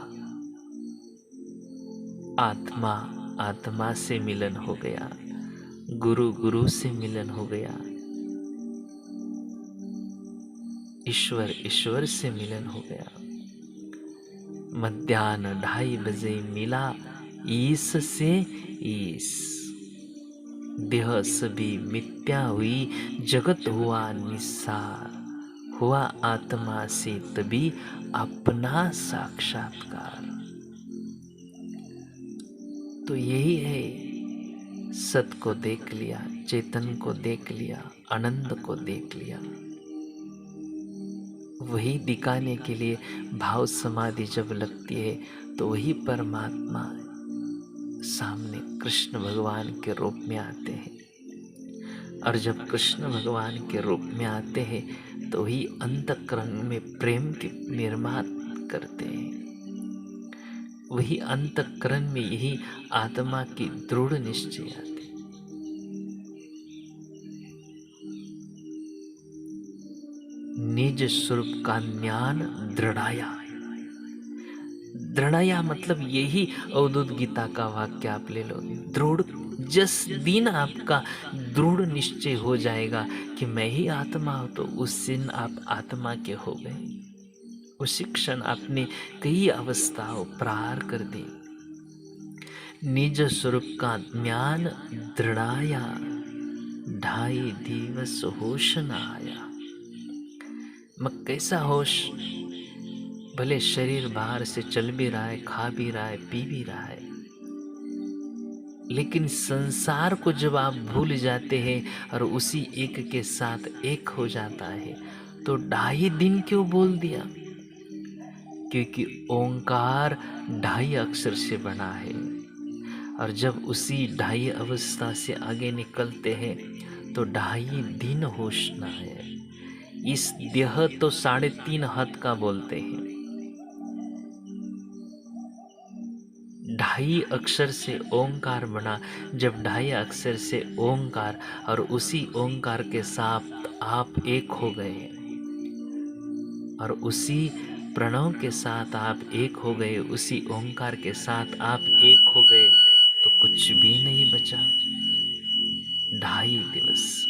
आत्मा आत्मा से मिलन हो गया, गुरु गुरु से मिलन हो गया, ईश्वर ईश्वर से मिलन हो गया। मध्याह्न 2:30 बजे मिला ईश से ईश, देह सभी मिथ्या हुई, जगत हुआ निस्सार, हुआ आत्मा से तभी अपना साक्षात्कार। तो यही है, सत को देख लिया, चेतन को देख लिया, आनंद को देख लिया। वही दिखाने के लिए भाव समाधि जब लगती है तो वही परमात्मा सामने कृष्ण भगवान के रूप में आते हैं। और जब कृष्ण भगवान के रूप में आते हैं तो वही अंतःकरण में प्रेम के निर्माण करते हैं। वही अंतःकरण में यही आत्मा की दृढ़ निश्चय आती। निज स्वरूप का ज्ञान दृढ़ाया। दृढ़ाया मतलब यही अवधूत गीता का वाक्य आप ले लो। दृढ़, जिस दिन आपका दृढ़ निश्चय हो जाएगा कि मैं ही आत्मा हूं, तो उस दिन आप आत्मा के हो गए। उसी क्षण आपने कई अवस्थाओं पार कर दी। निज स्वरूप का ज्ञान दृढ़ाया, 2:30 दिवस होश न आया। मग कैसा होश? भले शरीर बाहर से चल भी रहा है, खा भी रहा है, पी भी रहा है, लेकिन संसार को जब आप भूल जाते हैं और उसी एक के साथ एक हो जाता है तो 2.5 दिन क्यों बोल दिया? क्योंकि ओंकार 2.5 अक्षर से बना है, और जब उसी 2.5 अवस्था से आगे निकलते हैं तो 2.5 दिन होश न है। इस देह तो 3.5 हाथ का बोलते हैं। 2.5 अक्षर से ओंकार बना। जब 2.5 अक्षर से ओंकार और उसी ओंकार के साथ आप एक हो गए और उसी प्रणव के साथ आप एक हो गए, उसी ओंकार के साथ आप एक हो गए, तो कुछ भी नहीं बचा। 2.5 दिवस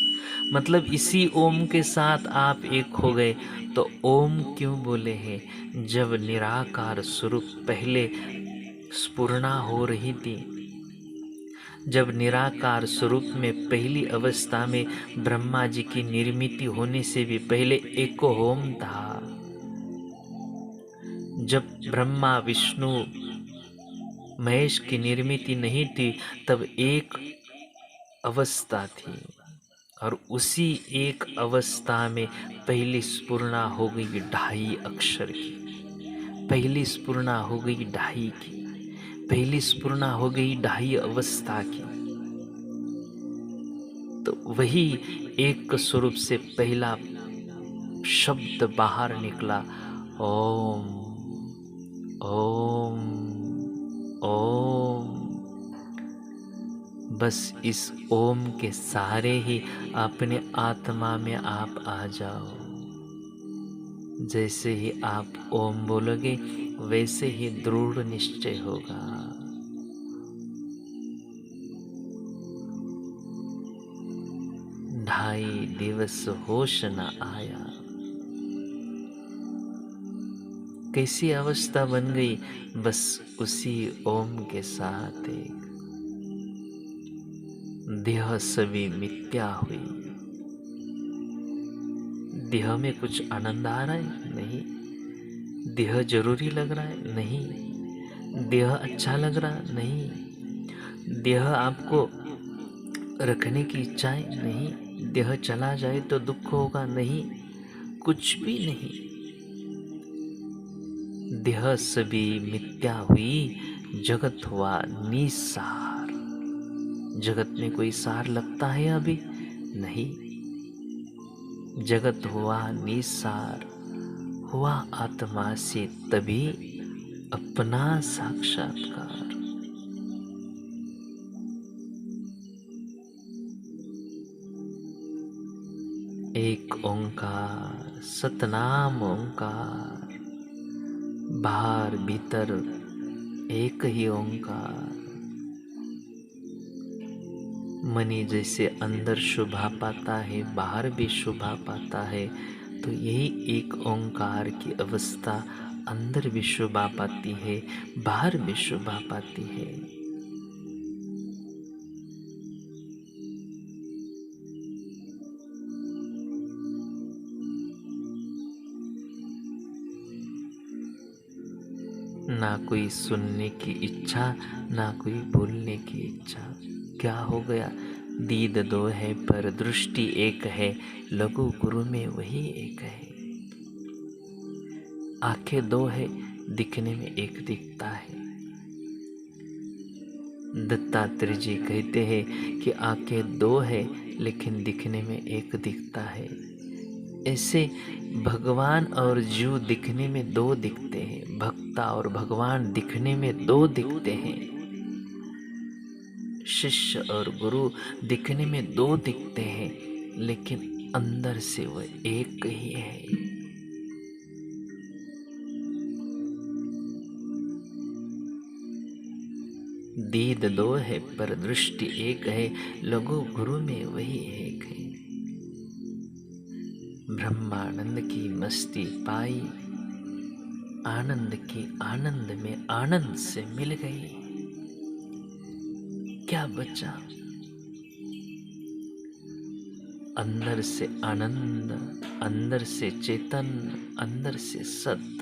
मतलब इसी ओम के साथ आप एक हो गए। तो ओम क्यों बोले हैं? जब निराकार स्वरूप पहले स्फुरना हो रही थी, जब निराकार स्वरूप में पहली अवस्था में ब्रह्मा जी की निर्मिति होने से भी पहले एक होम था। जब ब्रह्मा विष्णु महेश की निर्मिति नहीं थी, तब एक अवस्था थी, और उसी एक अवस्था में पहली स्फुरना हो गई 2.5 अक्षर की, पहली स्फुरना हो गई 2.5 की, पहली स्फुरना हो गई 2.5 अवस्था की। तो वही एक स्वरूप से पहला शब्द बाहर निकला, ओम ओम ओम। बस इस ओम के सहारे ही अपने आत्मा में आप आ जाओ। जैसे ही आप ओम बोलोगे, वैसे ही दृढ़ निश्चय होगा। ढाई दिवस होश न आया। कैसी अवस्था बन गई? बस उसी ओम के साथ एक देह सभी मिथ्या हुई। देह में कुछ आनंद आ रहा है? नहीं। देह जरूरी लग रहा है? नहीं। देह अच्छा लग रहा? नहीं। देह आपको रखने की इच्छा है? नहीं। देह चला जाए तो दुख होगा? नहीं। कुछ भी नहीं। देह सभी मिथ्या हुई, जगत हुआ निसार। जगत में कोई सार लगता है अभी? नहीं। जगत हुआ निसार, हुआ आत्मा से तभी अपना साक्षात्कार। एक ओंकार, सतनाम ओंकार, बाहर भीतर एक ही ओंकार। मनी जैसे अंदर शोभा पाता है, बाहर भी शोभा पाता है, तो यही एक ओंकार की अवस्था अंदर भी शोभा पाती है, बाहर भी शोभा पाती है। ना कोई सुनने की इच्छा, ना कोई बोलने की इच्छा। क्या हो गया? दीद दो है पर दृष्टि एक है, लघु गुरु में वही एक है। आंखें दो है, दिखने में एक दिखता है। दत्तात्रेय जी कहते हैं कि आंखें दो है, लेकिन दिखने में एक दिखता है। ऐसे भगवान और जीव दिखने में दो दिखते हैं, भक्ता और भगवान दिखने में दो दिखते हैं, शिष्य और गुरु दिखने में दो दिखते हैं, लेकिन अंदर से वह एक ही है। दीद दो है पर दृष्टि एक है, लघु गुरु में वही एक है। ब्रह्मानंद की मस्ती पाई, आनंद की आनंद में आनंद से मिल गई। क्या बचा? अंदर से आनंद, अंदर से चेतन, अंदर से सत्य।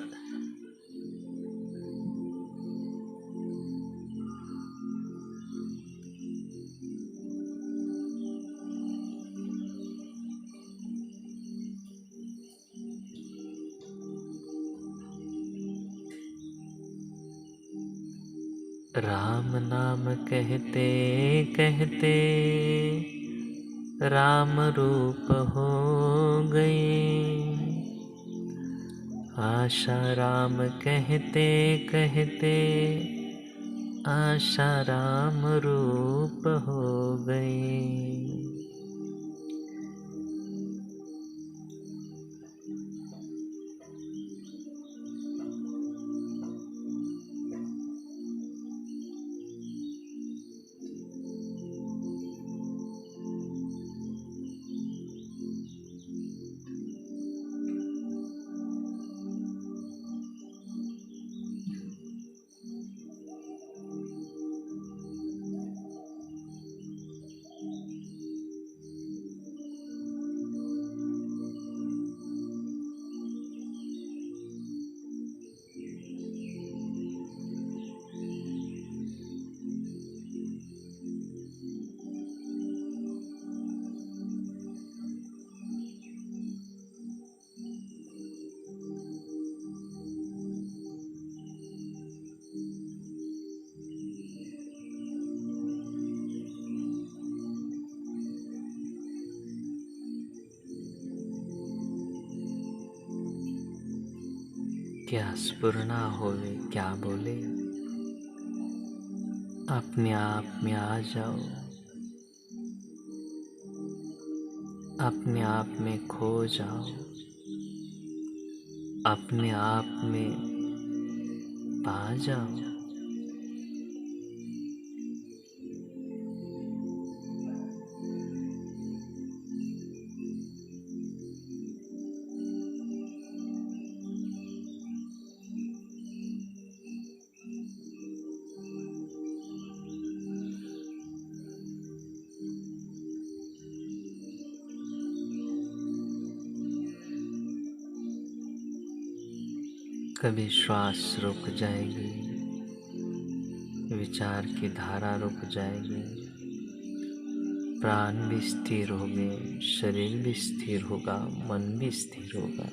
राम नाम कहते कहते राम रूप हो गए। आशा राम कहते कहते आशा राम रूप हो गए। क्या स्फुरना होवे, क्या बोले, अपने आप में आ जाओ, अपने आप में खो जाओ, अपने आप में पा जाओ। कभी श्वास रुक जाएगी, विचार की धारा रुक जाएगी, प्राण भी स्थिर हो गए, शरीर भी स्थिर होगा, मन भी स्थिर होगा।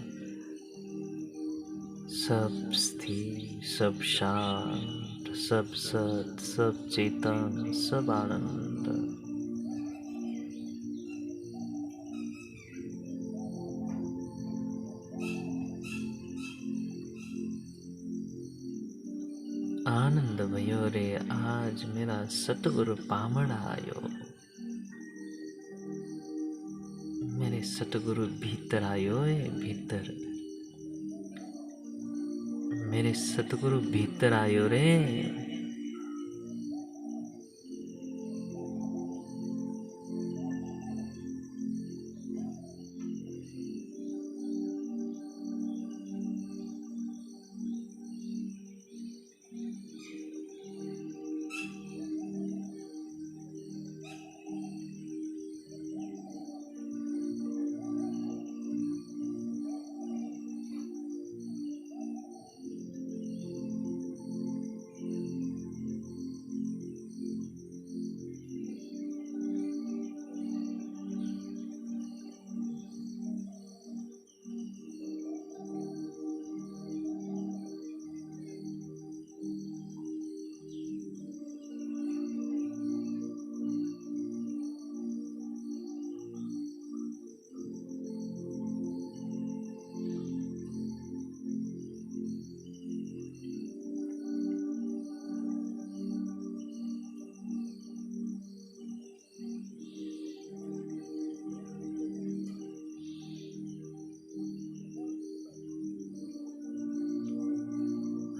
सब स्थिर, सब शांत, सब सत, सब चेतन, सब आनंद। आनंद भयो रे, आज मेरा सतगुरु पामण आयो। मेरे सतगुरु भीतर आयो है, भीतर। मेरे सतगुरु भीतर आयो रे।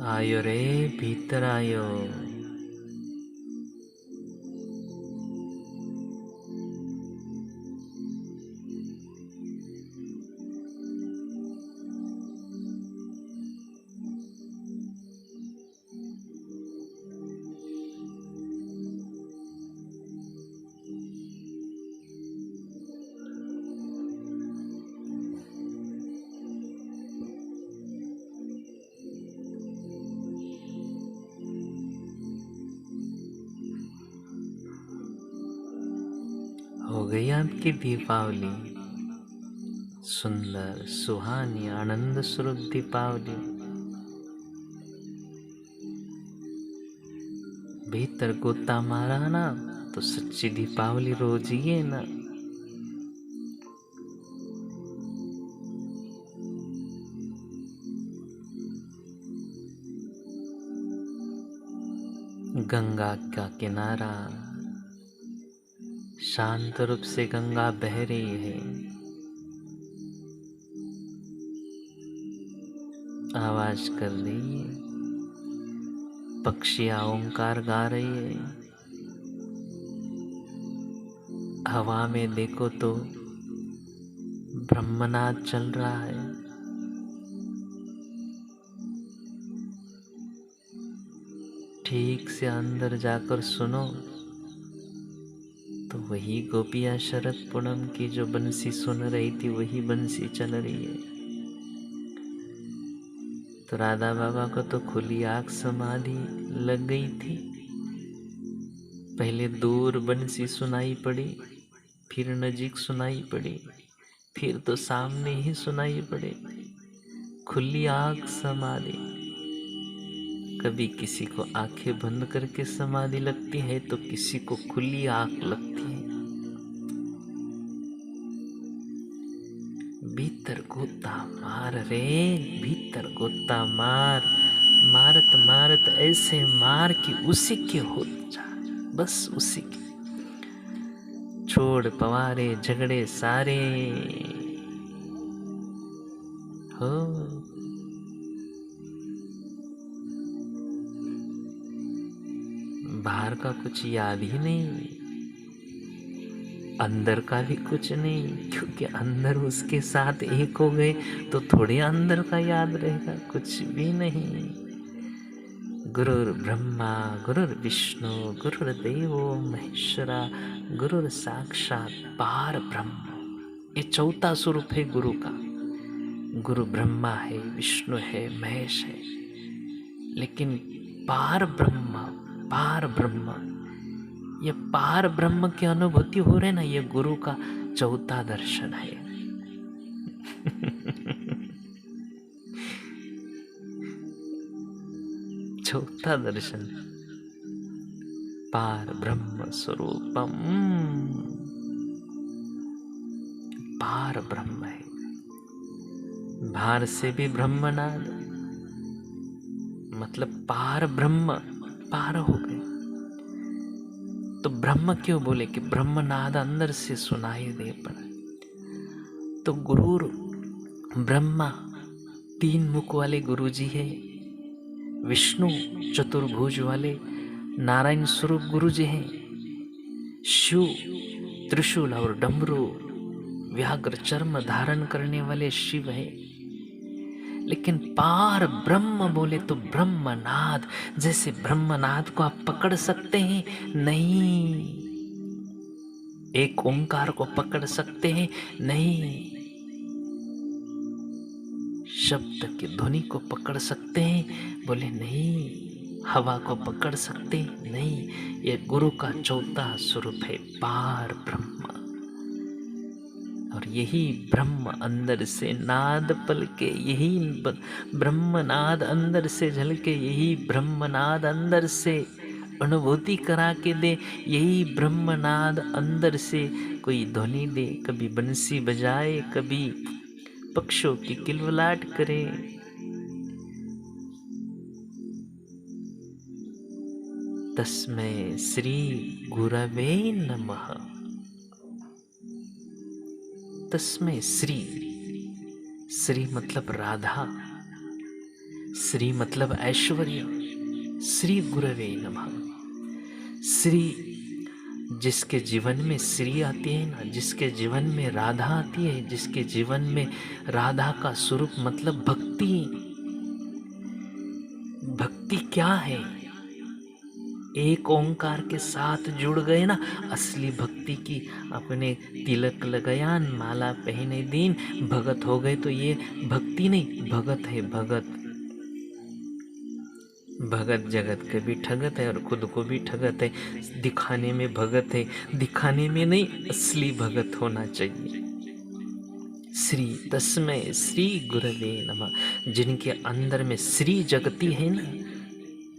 आयो रे, भीतर आयो। हो गई आपकी दीपावली, सुंदर सुहानी आनंद स्वरूप दीपावली। भीतर गोता मारा ना तो सच्ची दीपावली रोज ही है ना। गंगा का किनारा, शांत रूप से गंगा बह रही है, आवाज कर रही है, पक्षियां ओंकार गा रही है। हवा में देखो तो ब्रह्मनाद चल रहा है। ठीक से अंदर जाकर सुनो तो वही गोपियां शरद पूनम की जो बंसी सुन रही थी वही बंसी चल रही है। तो राधा बाबा को तो खुली आंख समाधि लग गई थी। पहले दूर बंसी सुनाई पड़ी, फिर नजीक सुनाई पड़ी, फिर तो सामने ही सुनाई पड़े। खुली आंख समाधि। कभी किसी को आंखें बंद करके समाधि लगती है तो किसी को खुली आंख लगती है। भीतर गोता मार मार रे, भीतर गोता मार, मारत मारत ऐसे मार कि उसी के हो जा, बस उसी के। छोड़ पवारे झगड़े सारे हो, बाहर का कुछ याद ही नहीं, अंदर का भी कुछ नहीं, क्योंकि अंदर उसके साथ एक हो गए तो थोड़े अंदर का याद रहेगा, कुछ भी नहीं। गुरुर् ब्रह्मा गुरुर्विष्णु गुरुर्देवो महेश्वरा, गुरुर साक्षात पार ब्रह्म। ये चौथा स्वरूप है गुरु का। गुरु ब्रह्मा है, विष्णु है, महेश है, लेकिन पार ब्रह्म, पार ब्रह्म, ये पार ब्रह्म की अनुभूति हो रहे ना, ये गुरु का चौथा दर्शन है। चौथा दर्शन, पार ब्रह्म स्वरूपम, पार ब्रह्म है। बाहर से भी ब्रह्मनाद, मतलब पार ब्रह्म, पार हो गए। तो ब्रह्म क्यों बोले कि ब्रह्मनाद अंदर से सुनाई दे पड़ा। तो गुरु ब्रह्मा तीन मुख वाले गुरु जी है, विष्णु चतुर्भुज वाले नारायण स्वरूप गुरु जी हैं, शिव त्रिशूल और डमरू व्याघ्र चर्म धारण करने वाले शिव है। लेकिन पार ब्रह्म बोले तो ब्रह्मनाद, जैसे ब्रह्मनाद को आप पकड़ सकते हैं? नहीं। एक ओंकार को पकड़ सकते हैं? नहीं। शब्द की ध्वनि को पकड़ सकते हैं? बोले नहीं। हवा को पकड़ सकते हैं? नहीं। ये गुरु का चौथा स्वरूप है, पार ब्रह्म। और यही ब्रह्म अंदर से नाद पलके, यही ब्रह्मनाद अंदर से झलके, यही ब्रह्मनाद अंदर से अनुभूति करा के दे, यही ब्रह्मनाद अंदर से कोई ध्वनि दे, कभी बंसी बजाए, कभी पक्षियों की किलवलाट करे। तस्मै श्री गुरवे नमः। तस्मै श्री, श्री मतलब राधा, श्री मतलब ऐश्वर्य, श्री गुरवे नमः। श्री, जिसके जीवन में श्री आती है ना, जिसके जीवन में राधा आती है, जिसके जीवन में राधा का स्वरूप मतलब भक्ति। भक्ति क्या है? एक ओंकार के साथ जुड़ गए ना, असली भक्ति की। अपने तिलक लगाया, माला पहने दीन, भगत हो गए, तो ये भक्ति नहीं, भगत है भगत। भगत जगत के भी ठगत है और खुद को भी ठगत है। दिखाने में भगत है, दिखाने में नहीं, असली भगत होना चाहिए। श्री, तस्मै श्री गुरवे नमः। जिनके अंदर में श्री जगती है ना,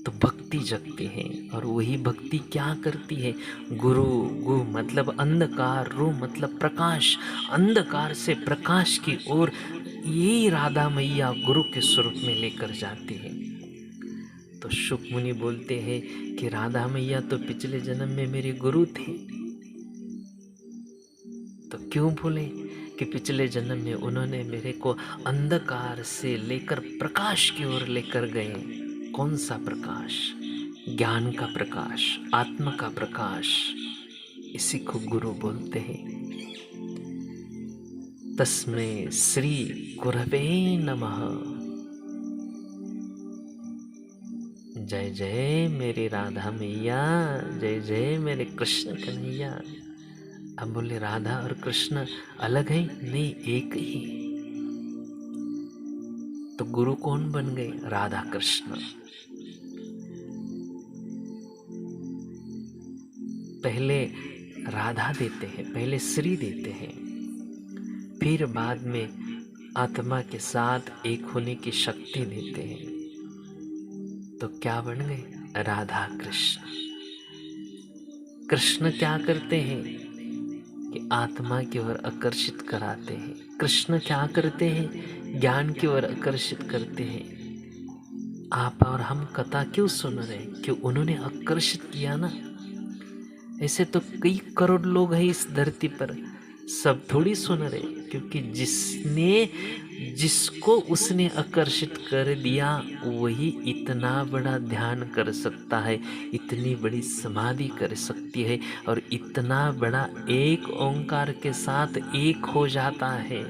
तो भक्ति जगती है। और वही भक्ति क्या करती है? गुरु, गु मतलब अंधकार, रु मतलब प्रकाश, अंधकार से प्रकाश की ओर यही राधा मैया गुरु के स्वरूप में लेकर जाती है। तो शुक मुनि बोलते हैं कि राधा मैया तो पिछले जन्म में मेरे गुरु थे। तो क्यों बोले कि पिछले जन्म में उन्होंने मेरे को अंधकार से लेकर प्रकाश की ओर लेकर गए। कौन सा प्रकाश? ज्ञान का प्रकाश, आत्मा का प्रकाश। इसी को गुरु बोलते हैं। तस्मै श्री गुरवे नमः। जय जय मेरी राधा मैया, जय जय मेरे कृष्ण कन्हैया। अब बोले राधा और कृष्ण अलग है? नहीं, एक ही। तो गुरु कौन बन गए? राधा कृष्ण। पहले राधा देते हैं, पहले श्री देते हैं, फिर बाद में आत्मा के साथ एक होने की शक्ति देते हैं। तो क्या बन गए? राधा कृष्ण। कृष्ण क्या करते हैं? कि आत्मा की ओर आकर्षित कराते हैं। कृष्ण क्या करते हैं? ज्ञान की ओर आकर्षित करते हैं। आप और हम कथा क्यों सुन रहे हैं? क्यों उन्होंने आकर्षित किया ना। ऐसे तो कई करोड़ लोग हैं इस धरती पर, सब थोड़ी सुन रहे, क्योंकि जिसको उसने आकर्षित कर दिया वही इतना बड़ा ध्यान कर सकता है, इतनी बड़ी समाधि कर सकती है और इतना बड़ा एक ओंकार के साथ एक हो जाता है।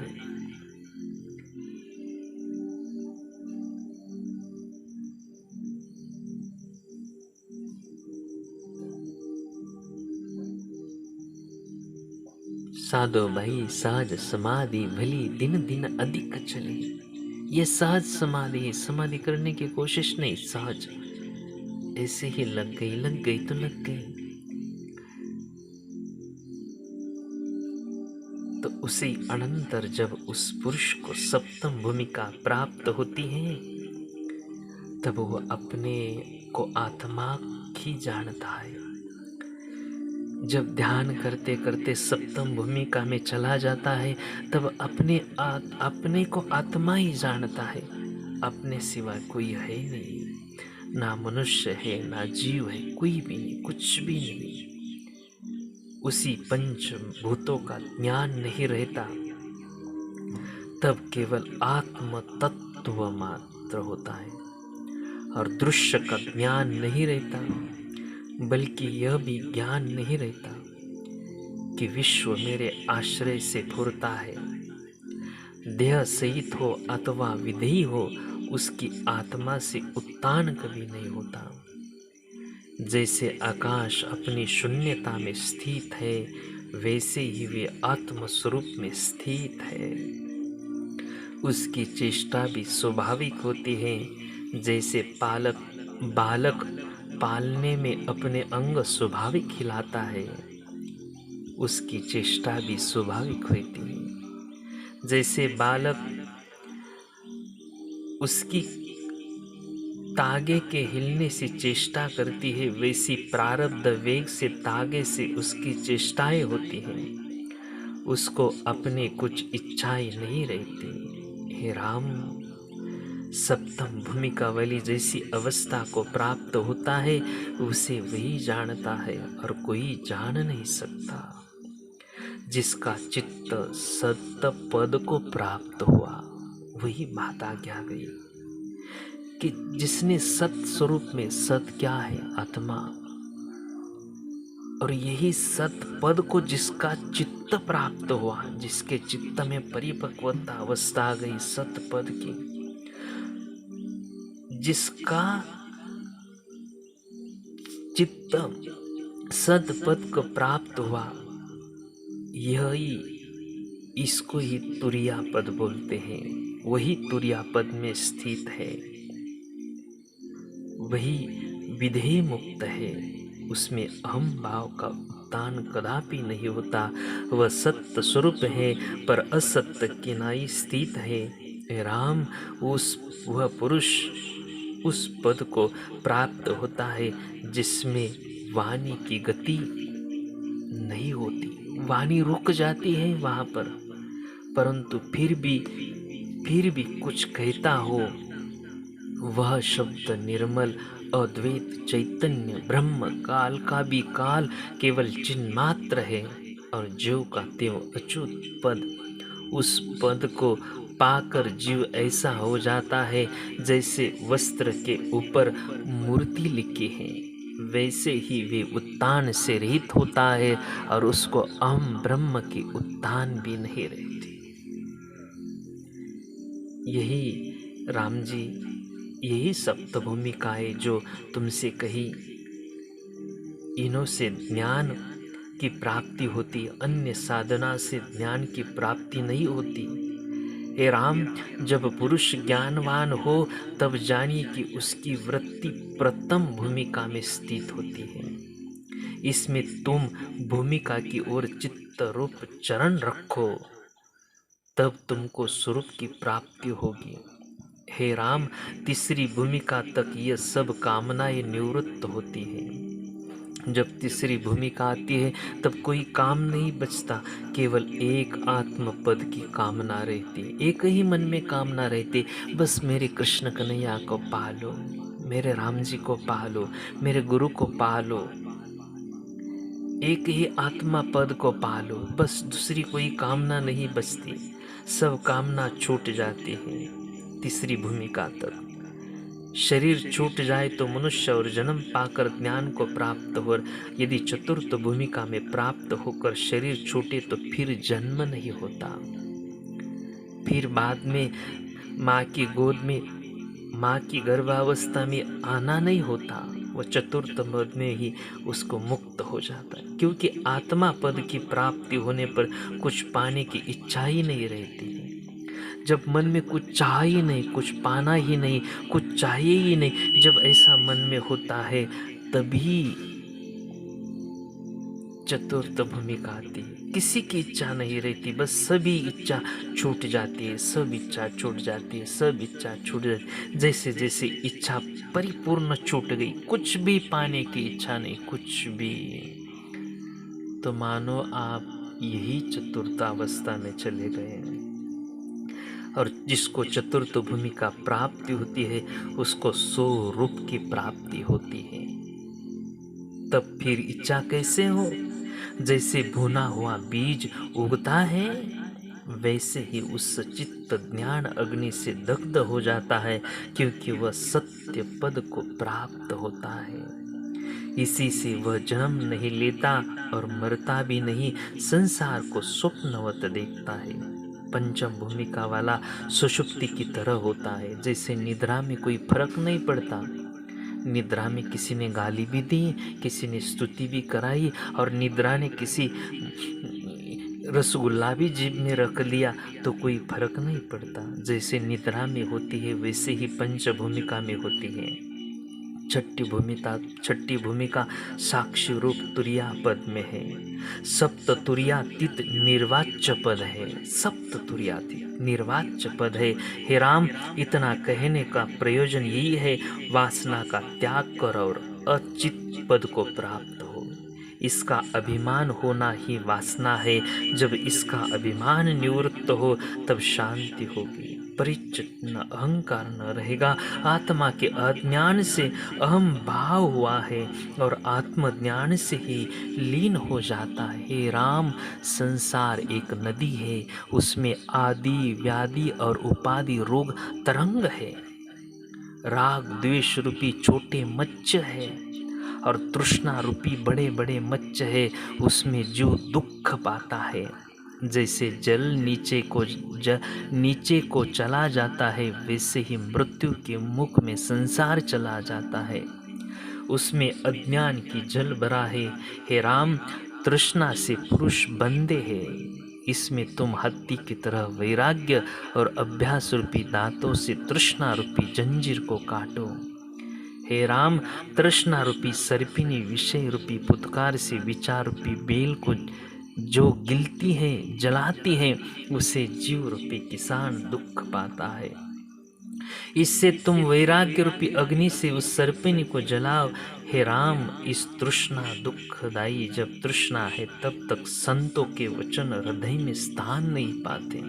साधो भाई सहज समाधि भली दिन दिन अधिक चले। ये सहज समाधि है, समाधि करने की कोशिश नहीं, सहज ऐसे ही लग गई तो लग गई। तो उसी अनंतर जब उस पुरुष को सप्तम भूमिका प्राप्त होती है तब वो अपने को आत्मा ही जानता है। जब ध्यान करते करते सप्तम भूमिका में चला जाता है तब अपने को आत्मा ही जानता है। अपने सिवा कोई है नहीं, ना मनुष्य है ना जीव है, कोई भी नहीं, कुछ भी नहीं। उसी पंच भूतों का ज्ञान नहीं रहता तब केवल आत्म तत्व मात्र होता है। और दृश्य का ज्ञान नहीं रहता, बल्कि यह भी ज्ञान नहीं रहता कि विश्व मेरे आश्रय से फुरता है। देह सहित हो अथवा विधेयी हो, उसकी आत्मा से उत्तान कभी नहीं होता। जैसे आकाश अपनी शून्यता में स्थित है, वैसे ही वे आत्म स्वरूप में स्थित है। उसकी चेष्टा भी स्वाभाविक होती है। जैसे बालक पालने में अपने अंग स्वाभाविक हिलाता है, उसकी चेष्टा भी स्वाभाविक होती है। जैसे बालक उसकी तागे के हिलने से चेष्टा करती है, वैसी प्रारब्ध वेग से तागे से उसकी चेष्टाएं होती हैं। उसको अपने कुछ इच्छाएं नहीं रहती। हे राम, सप्तम भूमिका वाली जैसी अवस्था को प्राप्त होता है उसे वही जानता है और कोई जान नहीं सकता। जिसका चित्त सत पद को प्राप्त हुआ वही बात आगे आ गई कि जिसने सत स्वरूप में, सत क्या है? आत्मा। और यही सत पद को जिसका चित्त प्राप्त हुआ, जिसके चित्त में परिपक्वता अवस्था आ गई सत पद की, जिसका चित्त सत पद को प्राप्त हुआ, यही इसको ही तुरिया पद बोलते हैं। वही तुरिया पद में स्थित है, वही विधेय मुक्त है। उसमें अहम भाव का उत्तान कदापि नहीं होता। वह सत्य स्वरूप है पर असत्य किनाई स्थित है। हे राम, वह पुरुष उस पद को प्राप्त होता है जिसमें वाणी की गति नहीं होती। वाणी रुक जाती है वहाँ पर, परंतु फिर भी कुछ कहता हो। वह शब्द निर्मल अद्वैत चैतन्य ब्रह्म, काल का भी काल, केवल चिन्ह मात्र है और ज्यों का त्यों अच्युत पद। उस पद को पाकर जीव ऐसा हो जाता है जैसे वस्त्र के ऊपर मूर्ति लिखी है, वैसे ही वे उत्तान से रहित होता है और उसको अहम ब्रह्म की उत्तान भी नहीं रहती। यही राम जी, यही सप्त भूमिकाएं जो तुमसे कही, इन्हों से ज्ञान की प्राप्ति होती, अन्य साधना से ज्ञान की प्राप्ति नहीं होती। हे राम, जब पुरुष ज्ञानवान हो तब जानिए कि उसकी वृत्ति प्रथम भूमिका में स्थित होती है। इसमें तुम भूमिका की ओर चित्त रूप चरण रखो, तब तुमको स्वरूप की प्राप्ति होगी। हे राम, तीसरी भूमिका तक ये सब कामनाएं निवृत्त होती हैं। जब तीसरी भूमिका आती है तब कोई काम नहीं बचता, केवल एक आत्म पद की कामना रहती, एक ही मन में कामना रहती, बस मेरे कृष्ण कन्हैया को पालो, मेरे राम जी को पालो, मेरे गुरु को पालो, एक ही आत्मा पद को पालो, बस दूसरी कोई कामना नहीं बचती, सब कामना छूट जाती है। तीसरी भूमिका तक शरीर छूट जाए तो मनुष्य और जन्म पाकर ज्ञान को प्राप्त हो, यदि चतुर्थ भूमिका में प्राप्त होकर शरीर छूटे तो फिर जन्म नहीं होता, फिर बाद में माँ की गोद में, माँ की गर्भावस्था में आना नहीं होता, वो चतुर्थ पद में ही उसको मुक्त हो जाता है, क्योंकि आत्मा पद की प्राप्ति होने पर कुछ पाने की इच्छा ही नहीं रहती है। जब मन में कुछ चाह ही नहीं, कुछ पाना ही नहीं, कुछ चाहिए ही नहीं, जब ऐसा मन में होता है तभी चतुर्थ भूमिका आती है। किसी की इच्छा नहीं रहती, बस सभी इच्छा छूट जाती है, सब इच्छा छूट जाती है, सब इच्छा छूट जाती है। जैसे जैसे इच्छा परिपूर्ण छूट गई, कुछ भी पाने की इच्छा नहीं, कुछ भी, तो मानो आप यही चतुर्थावस्था में चले गए हैं। और जिसको चतुर्थ भूमिका प्राप्ति होती है उसको स्वरूप की प्राप्ति होती है। तब फिर इच्छा कैसे हो? जैसे भुना हुआ बीज उगता है वैसे ही उस चित्त ज्ञान अग्नि से दग्ध हो जाता है, क्योंकि वह सत्य पद को प्राप्त होता है। इसी से वह जन्म नहीं लेता और मरता भी नहीं, संसार को स्वप्नवत देखता है। पंचम भूमिका वाला सुषुप्ति की तरह होता है, जैसे निद्रा में कोई फर्क नहीं पड़ता। निद्रा में किसी ने गाली भी दी, किसी ने स्तुति भी कराई, और निद्रा ने किसी रसगुल्ला भी जीभ में रख लिया तो कोई फर्क नहीं पड़ता। जैसे निद्रा में होती है वैसे ही पंच भूमिका में होती है। छठी भूमिका साक्षी रूप तुरिया पद में है। सप्त तुरियातीत निर्वाच्य पद है, सप्त तुरियातीत निर्वाच्य पद है। हे राम, इतना कहने का प्रयोजन यही है, वासना का त्याग कर और अचित पद को प्राप्त हो। इसका अभिमान होना ही वासना है, जब इसका अभिमान निवृत्त हो तब शांति होगी। परिचित न अहंकार न रहेगा। आत्मा के अज्ञान से अहम भाव हुआ है और आत्मज्ञान से ही लीन हो जाता है। हे राम, संसार एक नदी है, उसमें आदि व्याधि और उपाधि रोग तरंग है। राग द्वेष रूपी छोटे मच्छ है और तृष्णा रूपी बड़े बड़े मच्छ है, उसमें जो दुख पाता है। जैसे जल नीचे को चला जाता है, वैसे ही मृत्यु के मुख में संसार चला जाता है। उसमें अज्ञान की जल भरा है। हे राम, तृष्णा से पुरुष बंधे हैं, इसमें तुम हत्ती की तरह वैराग्य और अभ्यास रूपी दांतों से तृष्णा रूपी जंजीर को काटो। हे राम, तृष्णा रूपी सर्पिनी विषय रूपी पुत्कार से विचार रूपी बेल को जो गिलती है, जलाती है, उसे जीव रूपी किसान दुख पाता है। इससे तुम वैराग्य रूपी अग्नि से उस सर्पिनी को जलाओ। हे राम, इस तृष्णा दुखदाई जब तृष्णा है तब तक संतों के वचन हृदय में स्थान नहीं पाते।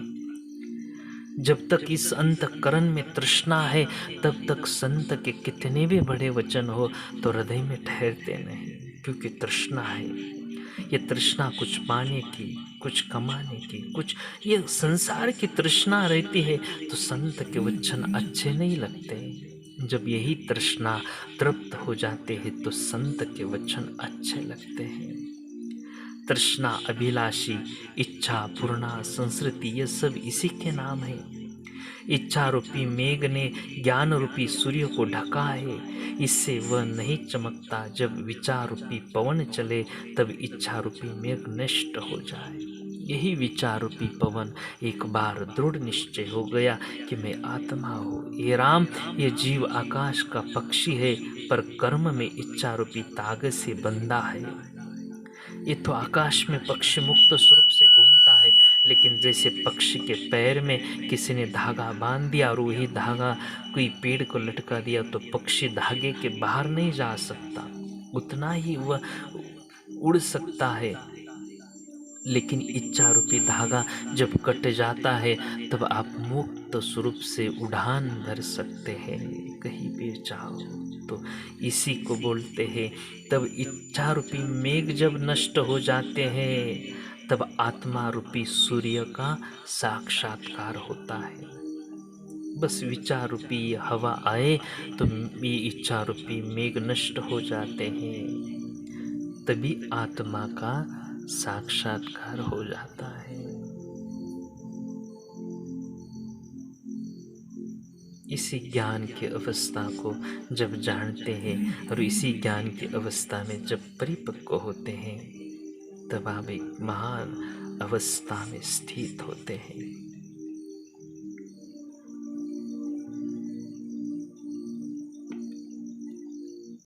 जब तक इस अंतःकरण में तृष्णा है तब तक संत के कितने भी बड़े वचन हो तो हृदय में ठहरते नहीं, क्योंकि तृष्णा है। ये तृष्णा कुछ पाने की, कुछ कमाने की, कुछ ये संसार की तृष्णा रहती है तो संत के वचन अच्छे नहीं लगते। जब यही तृष्णा तृप्त हो जाते हैं तो संत के वचन अच्छे लगते हैं। तृष्णा, अभिलाषी, इच्छा, पूर्णा, संस्कृति, ये सब इसी के नाम है। इच्छा रूपी मेघ ने ज्ञान रूपी सूर्य को ढका है, इससे वह नहीं चमकता। जब विचार रूपी पवन चले तब इच्छा रूपी मेघ नष्ट हो जाए। यही विचार रूपी पवन एक बार दृढ़ निश्चय हो गया कि मैं आत्मा हूँ। ये राम, ये जीव आकाश का पक्षी है, पर कर्म में इच्छा रूपी ताग से बंधा है। ये तो आकाश में पक्षी मुक्त स्वरूप से घूमता है, लेकिन जैसे पक्षी के पैर में किसी ने धागा बांध दिया और वही धागा कोई पेड़ को लटका दिया तो पक्षी धागे के बाहर नहीं जा सकता। उतना ही वह उड़ सकता है। लेकिन इच्छा रूपी धागा जब कट जाता है तब आप मुक्त स्वरूप से उड़ान भर सकते हैं, कहीं भी चाहो तो। इसी को बोलते हैं, तब इच्छा रूपी मेघ जब नष्ट हो जाते हैं तब आत्मा रूपी सूर्य का साक्षात्कार होता है। बस विचार रूपी हवा आए तो ये इच्छा रूपी मेघ नष्ट हो जाते हैं, तभी आत्मा का साक्षात्कार हो जाता है। इसी ज्ञान की अवस्था को जब जानते हैं और इसी ज्ञान की अवस्था में जब परिपक्व होते हैं तब आप एक महान अवस्था में स्थित होते हैं।